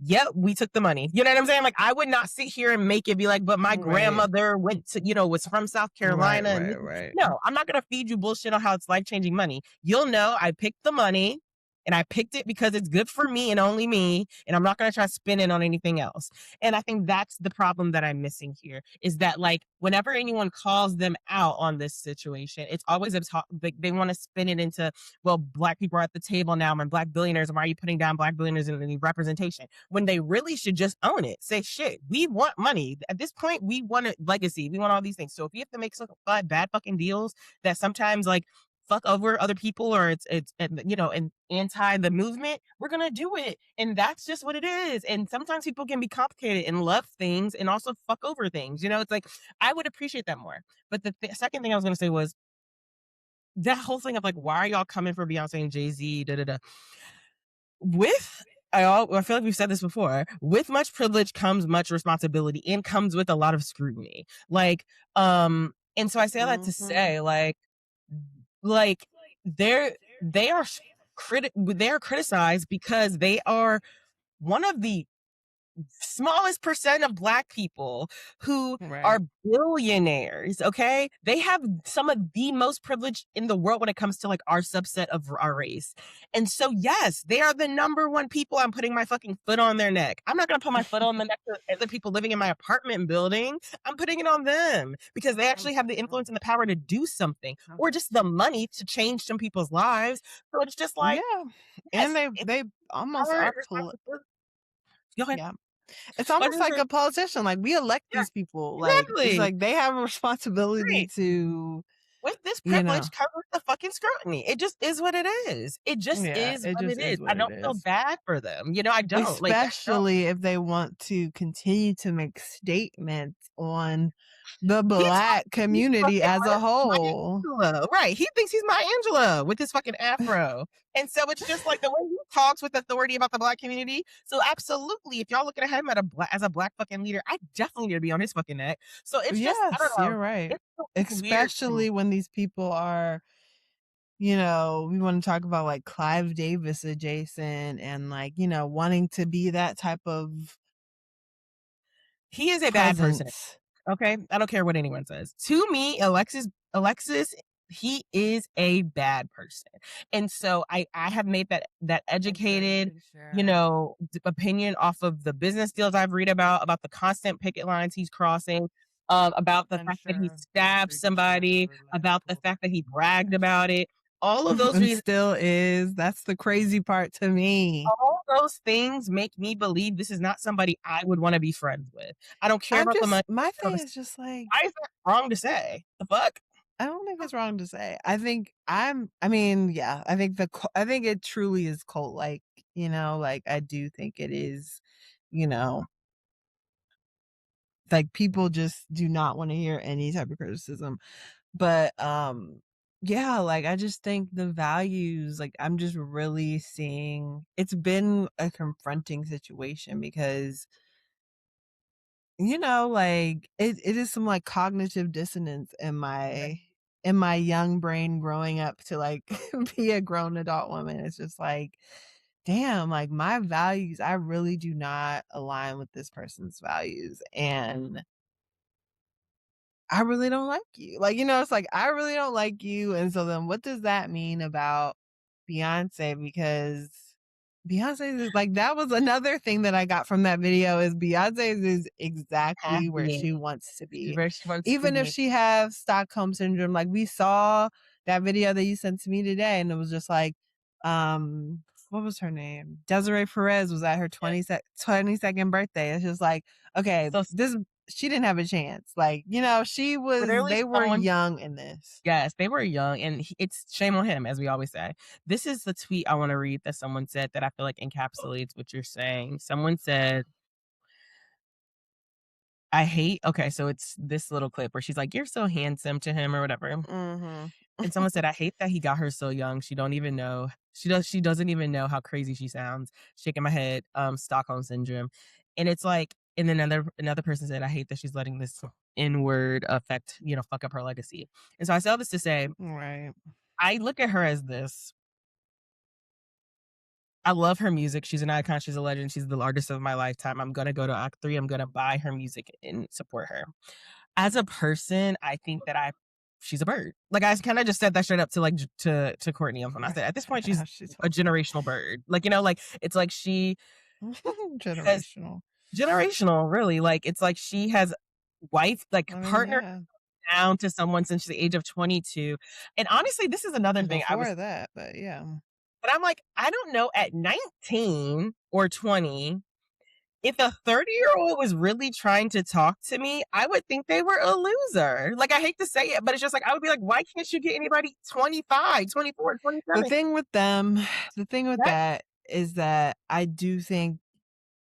"Yep, we took the money." You know what I'm saying? Like, I would not sit here and make it be like, "But my Right, grandmother went to, was from South right, Carolina," and right, right. no, I'm not gonna feed you bullshit on how it's life changing money. You'll know I picked the money and I picked it because it's good for me and only me. And I'm not going to try to spin it on anything else. And I think that's the problem that I'm missing here is that, like, whenever anyone calls them out on this situation, it's always like they want to spin it into, well, Black people are at the table now and Black billionaires. And why are you putting down Black billionaires in any representation when they really should just own it? Say, shit, we want money. At this point, we want a legacy. We want all these things. So if you have to make some bad fucking deals that sometimes, like, fuck over other people, or it's and anti the movement, we're gonna do it, and that's just what it is. And sometimes people can be complicated and love things and also fuck over things. It's like I would appreciate that more. But the second thing I was gonna say was that whole thing of like, why are y'all coming for Beyonce and Jay-Z? Da da da. With I feel like we've said this before. With much privilege comes much responsibility and comes with a lot of scrutiny. And so I say all that to say, like they are they are criticized because they are one of the smallest percent of Black people who Right. are billionaires. Okay, they have some of the most privilege in the world when it comes to like our subset of our race. And so yes, they are the number one people I'm putting my fucking foot on their neck. I'm not gonna put my foot on the neck of other people living in my apartment building. I'm putting it on them because they actually have the influence and the power to do something, or just the money to change some people's lives. So it's just like, Yeah. yes, And they it's they almost our are responsibility. Go ahead. yeah. It's But almost it's like a politician. Like, we elect yeah, these people. Like, it's exactly. like they have a responsibility Right. to, With this you know. privilege comes with the fucking scrutiny. It just is what it is. It just Yeah, is it what just it is. is I what it don't feel is. bad for them. I don't. Like, I don't. Especially if they want to continue to make statements on the He talks Black like he's community fucking as a Maya whole. Angelou. Right. He thinks he's Maya Angelou with his fucking afro. And so it's just like the way he talks with authority about the Black community. So absolutely, if y'all looking at him as a Black fucking leader, I definitely need to be on his fucking neck. So it's just, I don't Yes, know. you're right. It's weird to me. Especially when these people are, we want to talk about like Clive Davis adjacent and like, wanting to be that type of He is a bad person. presence. Okay, I don't care what anyone says. To me, Alexis, he is a bad person, and so I have made that educated, opinion off of the business deals I've read about the constant picket lines he's crossing, about the fact that he stabbed somebody, about the fact that he bragged about it. All of those And reasons. still is. That's the crazy part to me. All those things make me believe this is not somebody I would want to be friends with. I don't care about the money. My I don't thing is just like, Why is that wrong to say? The fuck? I don't think it's wrong to say. Yeah, I think it truly is cult like, like I do think it is, you know, like people just do not want to hear any type of criticism. But yeah, like I just think the values, like I'm just really seeing it's been a confronting situation because like it is some like cognitive dissonance in my young brain growing up to like be a grown adult woman. It's just like, damn, like my values, I really do not align with this person's values. And I really don't like you. Like, it's like, I really don't like you. And so then what does that mean about Beyonce? Because Beyonce is like, that was another thing that I got from that video is Beyonce is exactly where Happy. she wants to be. Where she wants to Even if be. she has Stockholm syndrome, like we saw that video that you sent to me today and it was just like, what was her name? Desiree Perez was at her 22nd birthday. It's just like, okay, So she didn't have a chance. Like, literally they were someone, young in this. yes, they were young, and it's shame on him, as we always say. This is the tweet I want to read that someone said that I feel like encapsulates what you're saying. Someone said, I hate, okay, so it's this little clip where she's like, "You're so handsome" to him or whatever. Mm-hmm. And someone said, "I hate that he got her so young. She don't even know. She doesn't even know how crazy she sounds." Shaking my head, Stockholm syndrome. And it's like, and then another person said, "I hate that she's letting this N-word affect, fuck up her legacy." And so I say all this to say, Right. I look at her as this. I love her music. She's an icon. She's a legend. She's the artist of my lifetime. I'm gonna go to Act 3. I'm gonna buy her music and support her. As a person, I think that she's a bird. Like I kind of just said that straight up to like to Courtney when I said at this point she's a generational bird. Like like it's like she has Generational. generational really. Like it's like she has I mean, partnered yeah. down to someone since the age of 22. And honestly, this is another thing Before that, but yeah. but I'm like, I don't know at 19 or 20 if a 30-year-old was really trying to talk to me, I would think they were a loser. Like, I hate to say it, but it's just like, I would be like, why can't you get anybody 25, 24, The 27? thing with them, the thing with That that is that I do think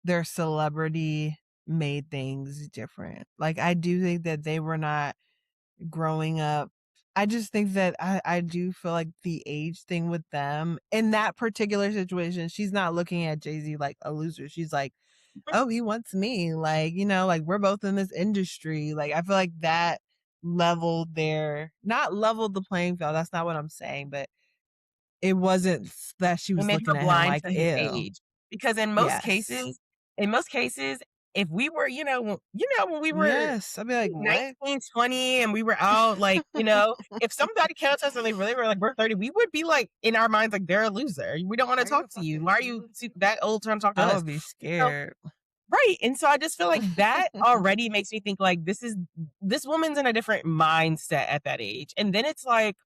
their celebrity made things different. Like, I do think that they were not growing up. I just think that I do feel like the age thing with them in that particular situation, she's not looking at Jay-Z like a loser. She's like, oh, he wants me. Like, you know, like we're both in this industry. Like, I feel like that not leveled the playing field. That's not what I'm saying, but it wasn't that she it was made looking her at him blind like, to his ew. age. Because Yes. in most cases, if we were, when we were Yes. I'd be like, what? 19, 20, and we were out, like, if somebody came up to us and they really were like, we're 30, we would be like, in our minds, like, they're a loser. We don't want to talk to you. Why are you that old trying to talk to I us? would be So, scared. right. And so I just feel like that already makes me think like this woman's in a different mindset at that age. And then it's like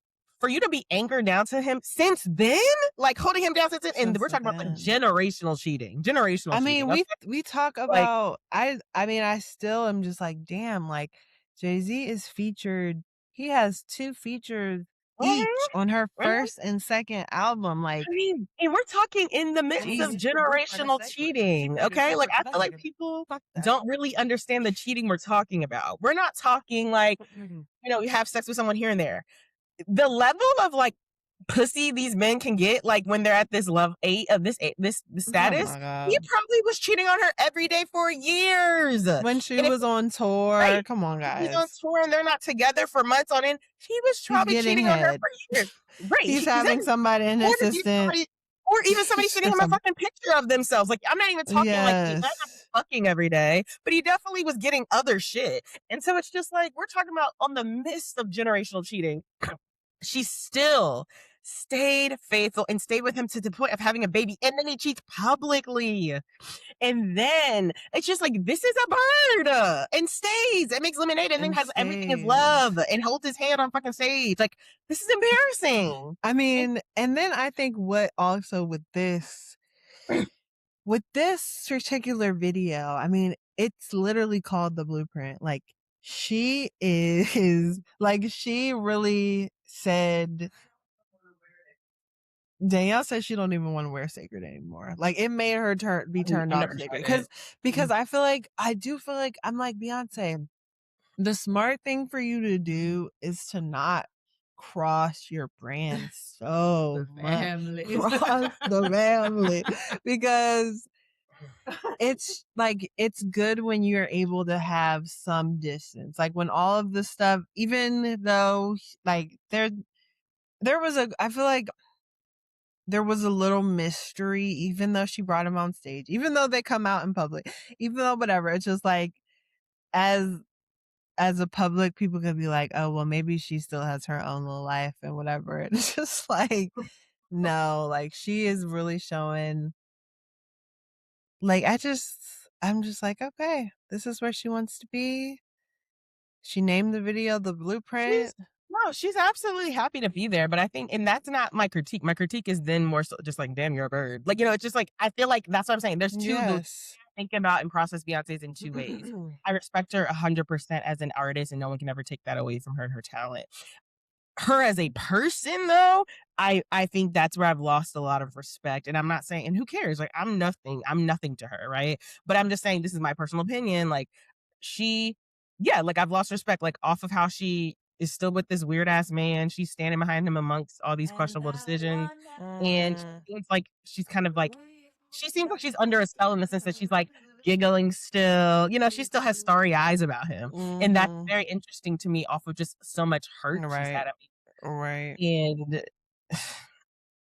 for you to be anchored down to him since then, like holding him down since then, and Since we're talking about like then. generational cheating. Generational I mean, cheating. Okay. we talk Like, about I mean, I still am just like, damn, like Jay-Z is featured. He has 2 features each mhm, on her mhm. first and second album. Like, I mean, and we're talking in the midst of Jesus. generational cheating. Okay. Like I feel like people Fuck that. don't really understand the cheating we're talking about. We're not talking like, you have sex with someone here and there. The level of like pussy these men can get, like when they're at this level this Oh status, my he God. probably was cheating on her every day for years. And When she if was on right, tour, come on, if he's on guys. tour and they're not together for months on end, he was He's probably getting cheating on her head. for years. Right, He's having exactly. somebody, an Or to give assistant, somebody, or even somebody sending or him a something. fucking picture of themselves. Like I'm not even talking like he might not be Yes. fucking every day, but he definitely was getting other shit. And so it's just like we're talking about on the midst of generational cheating. She still stayed faithful and stayed with him to the point of having a baby. And then he cheats publicly. And then it's just like, this is a bird and stays and makes lemonade and then And has everything is stays. love and holds his hand on fucking stage. Like, this is embarrassing. I mean, and then I think what also with this particular video, I mean, it's literally called The Blueprint. Like, she is, like, she really said, Danielle says she don't even want to wear Cécred anymore. Like, it made her be turned I've off never Cécred. tried it. Because I do feel like, I'm like, Beyonce, the smart thing for you to do is to not cross your brand so much. Cross the family. Because it's like it's good when you're able to have some distance. Like when all of this stuff, even though like there was I feel like there was a little mystery, even though she brought him on stage, even though they come out in public, even though whatever, it's just like as as a public, people could be like, oh well, maybe she still has her own little life and whatever. And it's just like no, like she is really showing. Like I'm just like, okay, this is where she wants to be. She named the video The She's Blueprint. no, she's absolutely happy to be there, but I think and that's not my critique. My critique is then more so just like, "Damn, you're a bird." Like, it's just like I feel like that's what I'm saying. There's 2 the Yes. think about and process Beyonce's in 2 ways. I respect her 100% as an artist, and no one can ever take that away from her and her talent. Her as a person, though, I think that's where I've lost a lot of respect, and I'm not saying and who cares? Like, I'm nothing to her, right? But I'm just saying this is my personal opinion, like, she yeah, like, I've lost respect, like, off of how she is still with this weird ass man, she's standing behind him amongst all these questionable decisions, and Mhm. she seems like she's kind of like she seems like she's under a spell in the sense that she's, like, giggling still, she still has starry eyes about him, and that's Mhm. very interesting to me off of just so much hurt she's Right. had at Right. and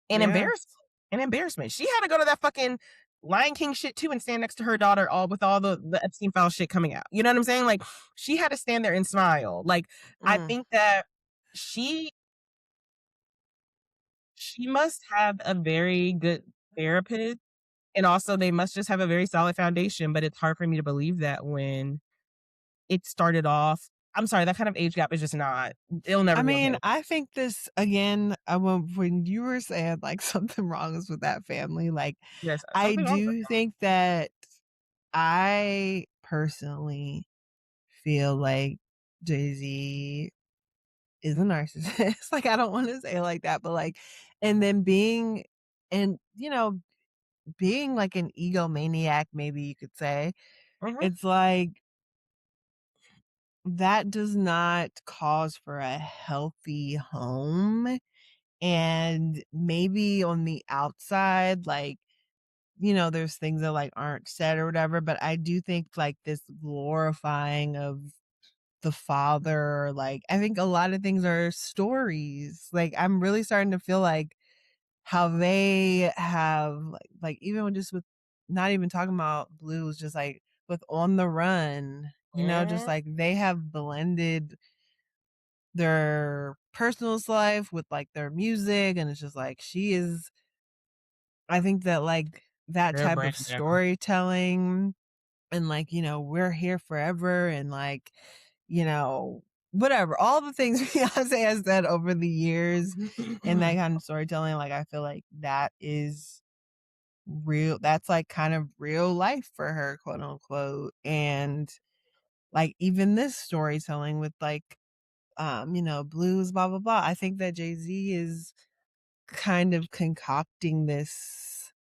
an Yeah. embarrassment an embarrassment. She had to go to that fucking Lion King shit too and stand next to her daughter all with all the Epstein file shit coming out. You know what I'm saying? Like, she had to stand there and smile. Like, I Mm. think that she she must have a very good therapist, and also they must just have a very solid foundation, but it's hard for me to believe that when it started off I'm sorry, that kind of age gap is just not it'll never I be okay mean, with I think this again, when you were saying like something wrong is with that family, like yes, I something wrong with do think that I personally feel like Jay-Z is a narcissist. Like, I don't wanna say it like that, but, like, and then being and, being like an egomaniac, maybe you could say, Mhm. it's like that does not cause for a healthy home. And maybe on the outside, like, there's things that like aren't said or whatever, but I do think like this glorifying of the father, like I think a lot of things are stories. Like I'm really starting to feel like how they have like even with just with not even talking about blues, just like with On the Run, just Mhm. like they have blended their personal life with like their music, and it's just like she is I think that like that Real type brand of down. storytelling and like, we're here forever and like, you know, whatever, all the things Beyonce has said over the years and that kind of storytelling, like I feel like that is real. That's like kind of real life for her, quote unquote. And like even this storytelling with like blues, blah blah blah. I think that Jay-Z is kind of concocting this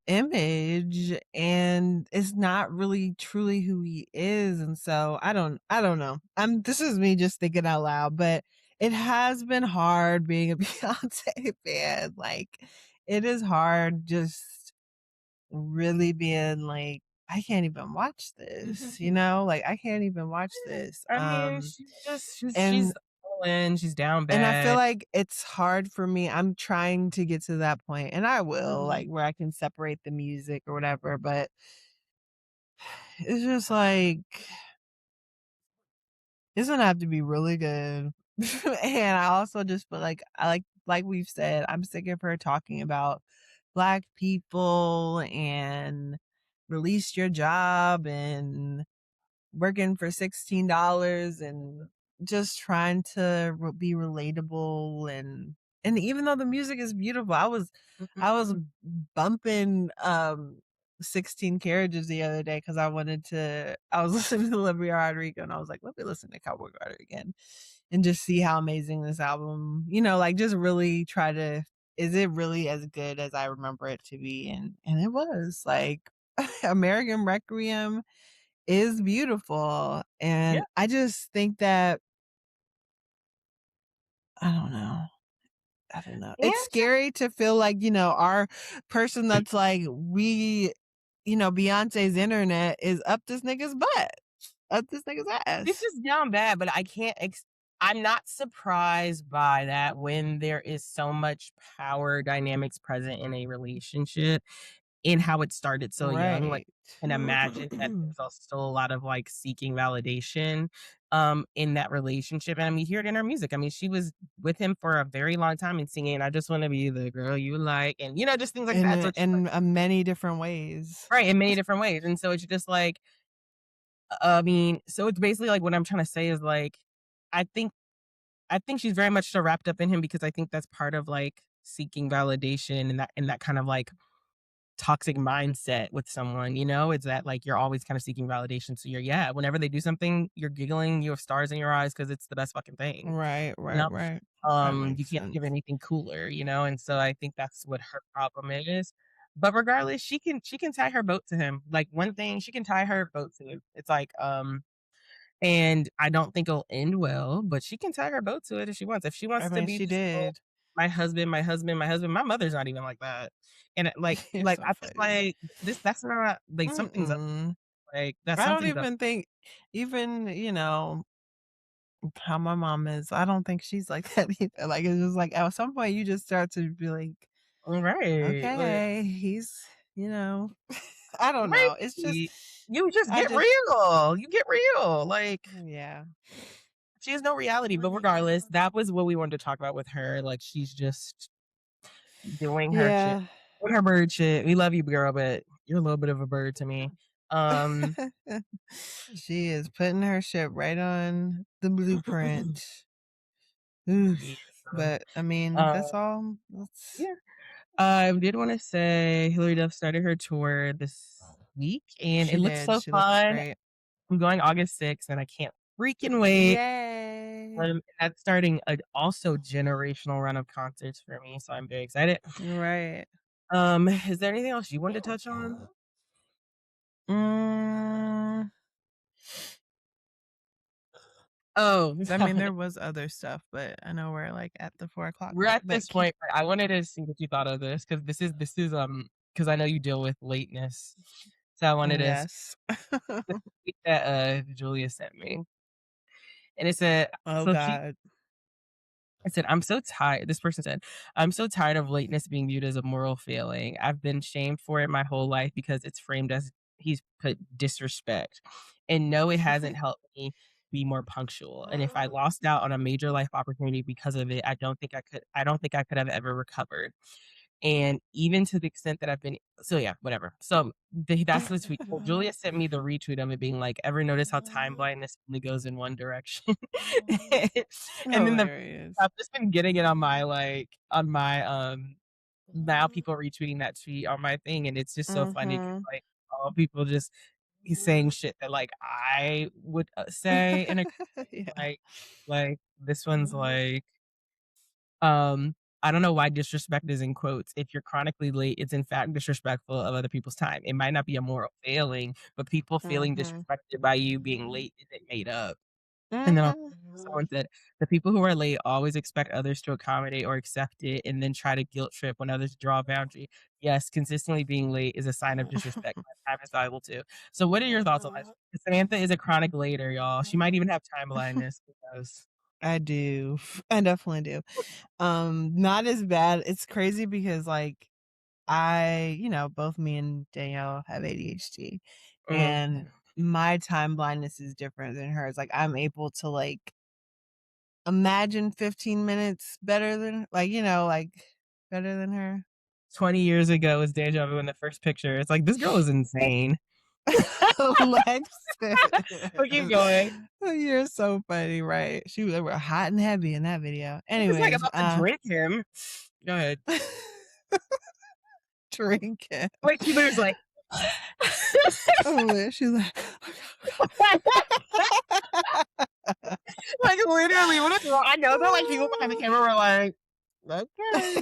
image and it's not really truly who he is. And so I don't know. This is me just thinking out loud, but it has been hard being a Beyonce fan. Like it is hard just really being like I can't even watch this, like I can't even watch this. I mean, she's And all in, she's down And I feel bad. like it's hard for me. I'm trying to get to that point, and I will, like, where I can separate the music or whatever, but it's just like it's gonna have to be really good. And I also just feel like like we've said, I'm sick of her talking about Black people and release your job and working for $16 and just trying to be relatable and even though the music is beautiful, I was bumping 16 carriages the other day because I was listening to Olivia Rodrigo and I was like, let me listen to Cowboy Carter again and just see how amazing this album, like just really try to is it really as good as I remember it to be? And it was like American Requiem is beautiful, Yeah, and I just think that I don't know. I don't know. and It's scary to feel like, our person that's like, Beyonce's internet is up this nigga's butt, up this nigga's she's ass. just down bad, but I can't I'm not surprised by that when there is so much power dynamics present in a relationship. In how it started so young, like, Right. and imagine that there's still a lot of, like, seeking validation, in that relationship, and I mean, you hear it in her music. I mean, she was with him for a very long time and singing, "I just wanna be the girl you like," and, just things like In that, so a, it's just like in a many different ways. right, in many different ways, and so it's just like, I mean, so it's basically like what I'm trying to say is, like, I think I think she's very much so wrapped up in him because I think that's part of, like, seeking validation and that kind of, like, toxic mindset with someone, It's that like you're always kind of seeking validation. So yeah, whenever they do something, you're giggling, you have stars in your eyes because it's the best fucking thing, Right, you know? right, right. That You makes can't think of sense. anything cooler, And so I think that's what her problem is. But regardless, she can tie her boat to him. Like one thing, she can tie her boat to him. It's like, and I don't think it'll end well, but she can tie her boat to it if she wants. If she I wants to mean, be she this whole did. my husband, my husband, my husband, my mother's not even like that. And You're like so I just funny. like this that's not like something's up. Mm-mm. Like that I don't something's up. even think even, how my mom is, I don't think she's like that either. Like, it's just like, at some point, you just start to be like, Right. Like "Okay, he's" you know? I don't right. know. It's just You just I get just real. You get real. Like yeah. she has no reality. But regardless, that was what we wanted to talk about with her. Like she's just doing her shit. Yeah. Doing her bird shit. We love you, girl, but you're a little bit of a bird to me. Um She is putting her shit right on the blueprint. Oof. yeah. But, I mean, Uh, that's all. That's yeah. I did want to say Hilary Duff started her tour this week, and She it looks did. so She looks fun. great. I'm going August 6th, and I can't freaking wait. Yay. That's starting a also generational run of concerts for me, so I'm very excited. Right. Is there anything else you wanted to touch on? Mm, Oh, I mean, there was other stuff, but I know we're like at the 4 o'clock we're mark. at this point where I wanted to see what you thought of this because this is because I know you deal with lateness, so I wanted to see yes. the tweet that Julia sent me, and it said Oh so she God. I said, I'm so tired. This person said, I'm so tired of lateness being viewed as a moral failing. I've been shamed for it my whole life because it's framed as he's put disrespect. And no, it hasn't helped me be more punctual. And if I lost out on a major life opportunity because of it, I don't think I could have ever recovered. And even to the extent that I've been so yeah, whatever. So that's the tweet. Well, Julia sent me the retweet of it being like, ever notice how time blindness only goes in one direction? And then the Hilarious. I've just been getting it on my on my now people retweeting that tweet on my thing, and it's just so funny because Mm-hmm. like all people just he's saying shit that like I would say in a Yeah. like this one's like I don't know why disrespect is in quotes. If you're chronically late, it's in fact disrespectful of other people's time. It might not be a moral failing, but people feeling Mm-hmm. disrespected by you being late isn't made up. And then Mm-hmm. someone said, the people who are late always expect others to accommodate or accept it and then try to guilt trip when others draw a boundary. Yes, consistently being late is a sign of disrespect. My time is valuable too. So what are your thoughts on this? Samantha is a chronic later, y'all. She might even have time blindness. Who knows? I do. I definitely do. Not as bad. It's crazy because like both me and Danielle have ADHD Mhm. and my time blindness is different than hers. Like I'm able to like imagine 15 minutes better than better than her. 20 years ago was deja vu in the first picture. It's like, this girl is insane. Alexis. But keep going. You're so funny, right? She was were hot and heavy in that video. She was like Anyways, about to drink him. Go ahead. drink it. Like she was like Oh, she's like, like literally, what is wrong? I know that like people behind the camera were like, okay.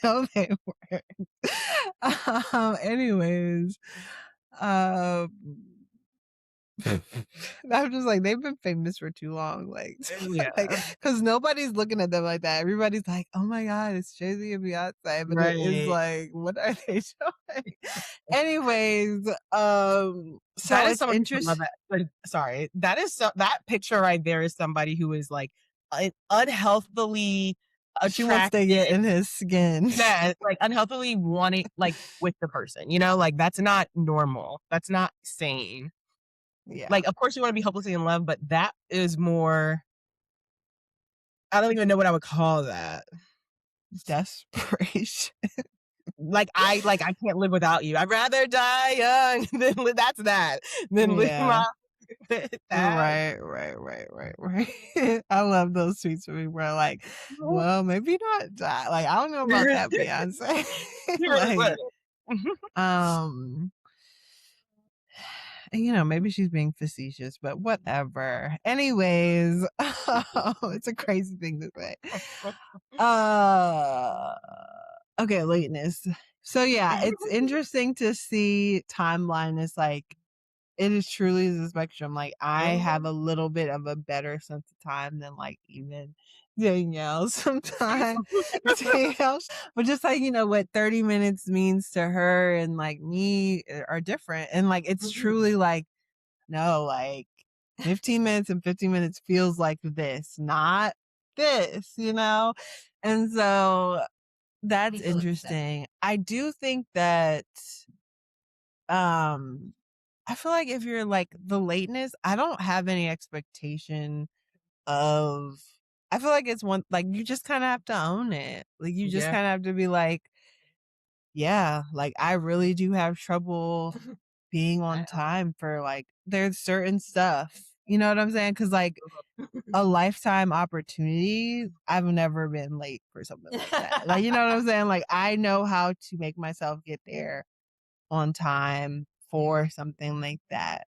no, they weren't. Anyways, um, I'm just like they've been famous for too long, like Yeah. because nobody's looking at them like that. Everybody's like, "Oh my god, it's Jay-Z and Beyonce," but it is Right. like, what are they doing? Anyways, so That is it's someone who love interesting. that. But sorry, that is so that picture right there is somebody who is like unhealthily She wants to attracted. get in his skin. Yeah, like unhealthily wanting like with the person, like that's not normal. That's not sane. Yeah, Like, of course you want to be hopelessly in love, but that is more I don't even know what I would call that. desperation. I can't live without you. I'd rather die young than that's that. Than live Yeah. my that. Right. I love those tweets from me where like, well, maybe not die. Like, I don't know about that, Beyonce. You really like, would. um, maybe she's being facetious, but whatever. Anyways, it's a crazy thing to say. Uh, okay, lateness. So yeah, it's interesting to see timeline is like it is truly the spectrum. Like I have a little bit of a better sense of time than like even Danielle sometimes. Danielle, but just like what 30 minutes means to her and like me are different. And like it's truly like no, like 15 minutes and 15 minutes feels like this, not this. And so that's interesting. I do think that um I feel like if you're like the lateness, I don't have any expectation of I feel like it's one like you just kind of have to own it. Like you just Yeah. kind of have to be like, yeah, like I really do have trouble being on time for like there's certain stuff. You know what I'm saying? Because like a lifetime opportunity, I've never been late for something like that. Like, you know what I'm saying? Like, I know how to make myself get there on time for something like that.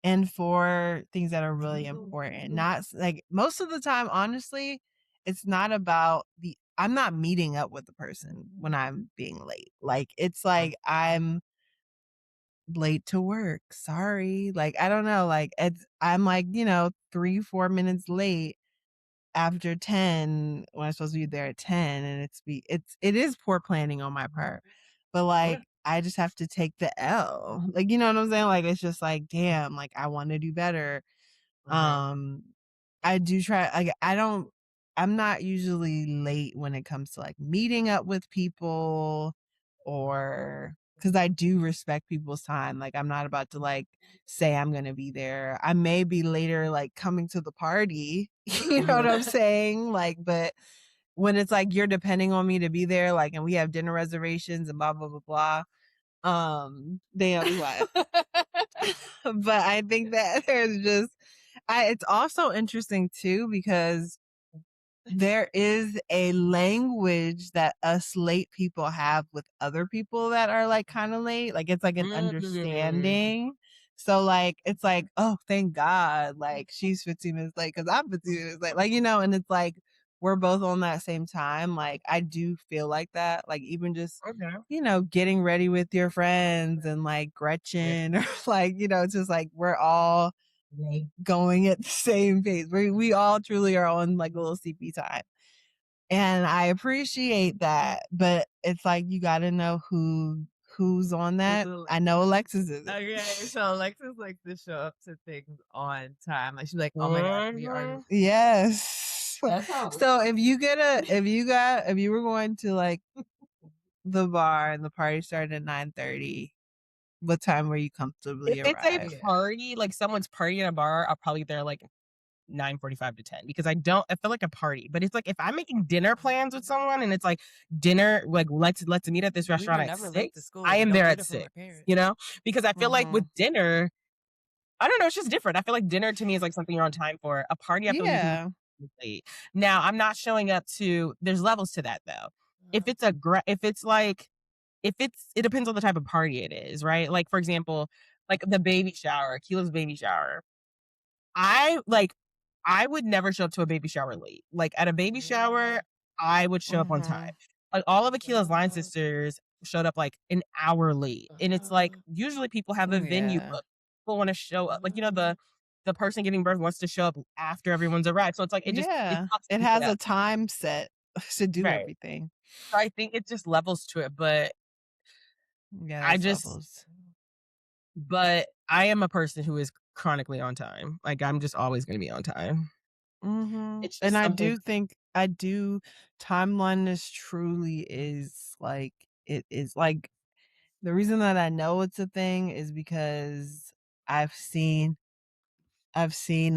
And for things that are really important. Not like most of the time, honestly, it's not about I'm not meeting up with the person when I'm being late. Like, it's like I'm late to work. Sorry. Like, I don't know. Like, I'm like, 3-4 minutes late after 10 when I'm supposed to be there at 10, and it is poor planning on my part. But like I just have to take the L. Like, you know what I'm saying? Like, it's just like, damn, like I want to do better. Um I do try, like I'm not usually late when it comes to like meeting up with people, or because I do respect people's time. Like, I'm not about to like say I'm gonna be there. I may be later like coming to the party. You know what I'm saying? Like, but when it's like you're depending on me to be there, like, and we have dinner reservations and blah blah blah blah. Damn what. But I think that there's just it's also interesting too, because there is a language that us late people have with other people that are like kind of late. Like, it's like an understanding. So like, it's like, oh, thank God, like she's 15 minutes late because I'm 15 minutes late. Like, and it's like we're both on that same time. Like, I do feel like that. Like, even just Okay. getting ready with your friends and like Gretchen, or like, it's just like we're all going at the same pace. We all truly are on like a little CP time. And I appreciate that. But it's like you gotta know who's on that. I know Alexis is. Okay, so Alexis likes to show up to things on time. Like, she's like, "Oh my god, we are." Yes. So if you were going to like the bar and the party started at 9:30, what time were you comfortably If it's a arrive? party, like someone's partying at a bar, I'll probably be there like 9:45 to 10 because I feel like a party. But it's like if I'm making dinner plans with someone and it's like dinner, like let's meet at this We were restaurant at never late to 6, school. I We am don't there get at it from our 6, parents. you know? Because I feel like with Mhm. dinner, I don't know, it's just different. I feel like dinner to me is like something you're on time for. A party, I feel like you can Yeah. be late. Now, I'm not showing up to there's levels to that though. It depends on the type of party it is, right? Like, for example, like the baby shower, Keela's baby shower. I like I would never show up to a baby shower late. Like, at a baby shower, I would show up on time. Mhm. Like, all of Akila's line sisters showed up, like, an hour late, and it's like, usually people have a venue Yeah. booked. People wanna show up like, the person giving birth wants to show up after everyone's arrived, so it's like, it Yeah. fucks It everything has up. a time set to do Right. everything. So I think it just levels to it, Yeah, I there's just levels. but I am a person who is chronically on time. Like, I'm just always gonna be on time. Mhm. It's And just I something. do think timeliness truly is like, it is like, the reason that I know it's a thing is because I've seen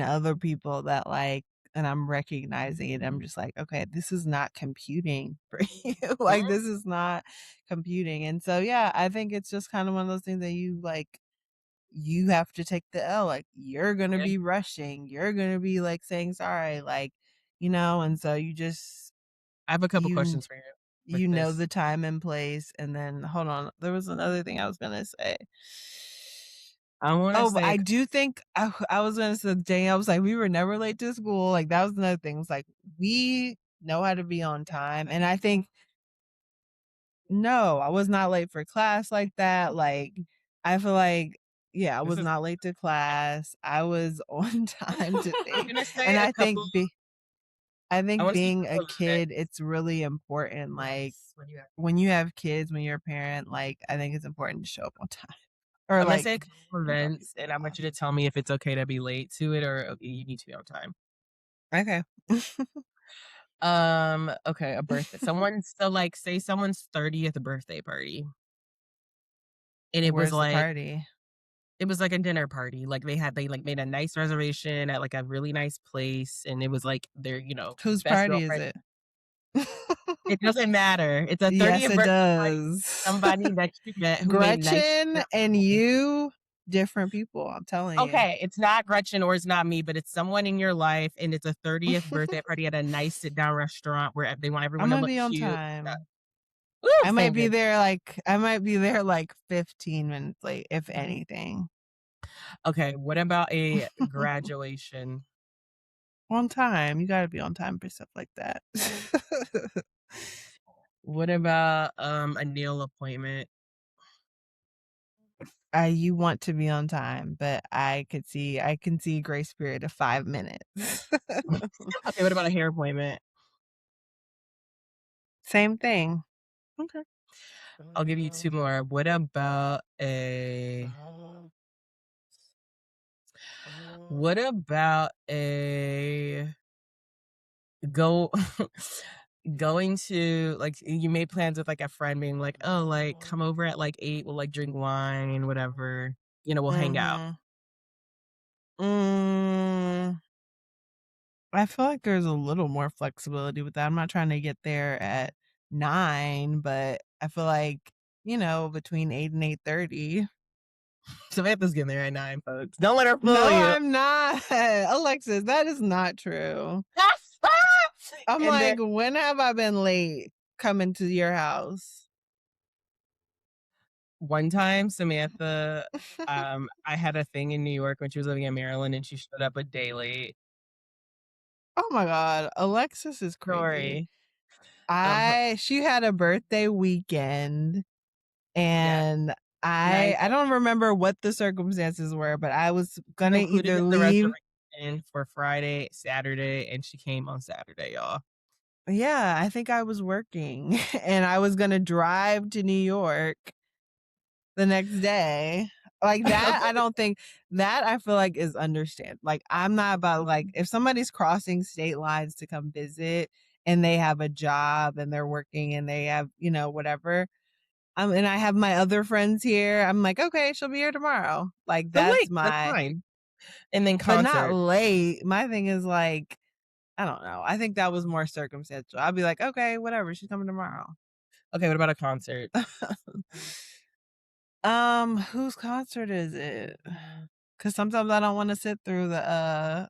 other people that like, and I'm recognizing it. I'm just like, okay, this is not computing for you. Like, this is not computing. And so, yeah, I think it's just kind of one of those things that you have to take the L. Like, you're going to Yeah. be rushing. You're going to be like saying sorry, like, and so I have a couple you, questions for you with know this. the time and place. And then hold on. There was another thing I was going to say. I wanna Oh, but say I do think I was gonna say, Danielle was like, we were never late to school. Like, that was another thing. It was like, we know how to be on time. And I think, no, I was not late for class like that. Like, I feel like, yeah, I this was is not late to class. I was on time to I'm things. gonna say And a I couple I wanna say a being a couple kid, events. it's really important. Like, Yes, when you have when you have kids, when you're a parent, like, I think it's important to show up on time. Or I'm gonna say a like, couple drop events, people and I want off. you to tell me if it's okay to be late to it or you need to be on time. Okay. Okay, a birthday. Like, say someone's 30th birthday party, and Where's the party? it was like a dinner party. Like, they made a nice reservation at, like, a really nice place, and it was, like, their, Whose best party is girlfriend. it? It doesn't matter. It's a Yes, 30th it birthday party. does. Somebody that you met who made nice Gretchen dinner and for you. you. different people. I'm telling you. Okay, it's not Gretchen or it's not me, but it's someone in your life, and it's a 30th birthday party at a nice sit-down restaurant where they want everyone I'm to gonna look be on cute. time. Ooh, I might thank be goodness. there like 15 minutes late, if anything. Okay, what about a graduation? On time. You gotta be on time for stuff like that. What about a nail appointment? You want to be on time, but I can see a grace period of 5 minutes. Okay, what about a hair appointment? Same thing. Okay. I'll give you 2 more. What about a go going to like you made plans with like a friend being like, oh, like come over at like 8, we'll like drink wine, whatever. We'll hang out. Mm, I feel like there's a little more flexibility with that. I'm not trying to get there at 9, but I feel like, between 8 and 8:30. Samantha's getting there at 9, folks. Don't let her fool No, you. I'm not. Alexis, that is not true. I'm And like, then when have I been late coming to your house? one time, Samantha, I had a thing in New York when she was living in Maryland, and she showed up a day late. Oh my God. Alexis is crazy. Sorry. She had a birthday weekend, Yeah, and 9 I don't remember what the circumstances were, but I was She gonna included either in the leave. reservation for Friday, Saturday, and she came on Saturday, y'all. Yeah, I think I was working and I was gonna drive to New York the next day. Like that, I feel like is understand. Like I'm not about like if somebody's crossing state lines to come visit and they have a job and they're working and they have, whatever. And I have my other friends here. I'm like, okay, she'll be here tomorrow. Like So that's that's my, fine. And then but not concert. late. My thing is like, I don't know. I think that was more circumstantial. I'll be like, okay, whatever. She's coming tomorrow. Okay, what about a concert? Whose concert is it? Because sometimes I don't want to sit through the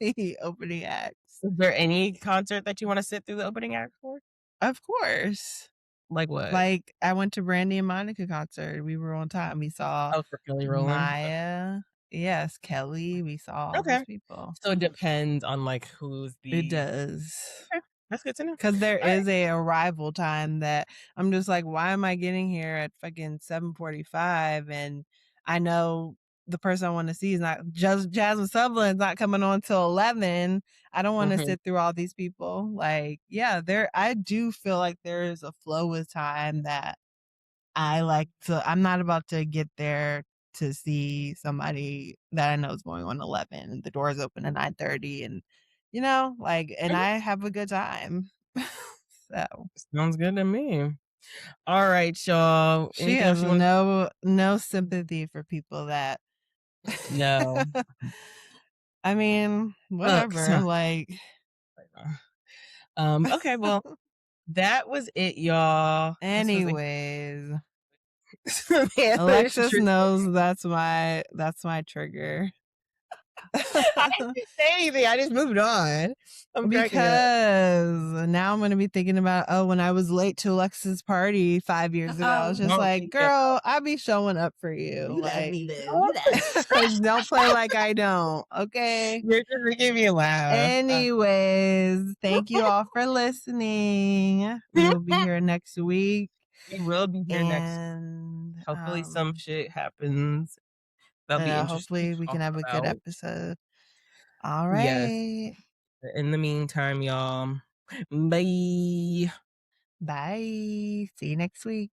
the opening acts. Is there any concert that you want to sit through the opening act for? Of course. Like what? Like I went to Brandy and Monica concert. We were on time. We saw Oh, for Kelly Rowland? Maya. Yes, Kelly. We saw all Okay. those people. So it depends on like who's It the does. Okay, that's good to know. Because there All right. is a arrival time that I'm just like, why am I getting here at fucking 7:45? And I know the person I want to see is not just Jasmine Sutherland's not coming on till 11. I don't want to sit through all these people. Like, yeah, I do feel like there is a flow with time that I like to. I'm not about to get there to see somebody that I know is going on 11 and the doors open at 9:30 and and I have a good time. So Sounds good to me. All right, y'all. she Anything else has you want no sympathy for people that No. I mean, whatever. Like Okay, well, that was it, y'all. anyways, Man, Alexis knows that's my trigger. I didn't say anything. I just moved on. I'm cracking up. Because now I'm gonna be thinking about when I was late to Alexis' party 5 years ago. I was just Don't like, think that. girl, I be showing up for you. You let Like, me live. don't play like I don't. Okay. You're just making me laugh. Anyways, thank you all for listening. We will be here next week. We will be here next. And Hopefully, some shit happens. That'll be interesting hopefully to we talk can have a good about. episode. All Yes. right. In the meantime, y'all, bye. Bye. See you next week.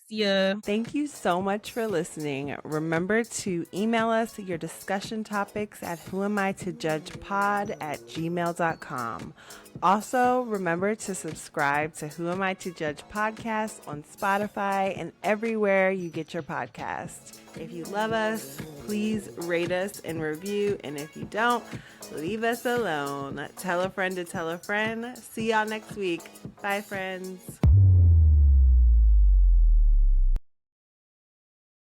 See ya. Thank you so much for listening. Remember to email us your discussion topics at whoamitojudgepod@gmail.com. Also, remember to subscribe to Who Am I to Judge podcast on Spotify and everywhere you get your podcast. If you love us, please rate us and review. And if you don't, leave us alone. Tell a friend to tell a friend. See y'all next week. Bye, friends.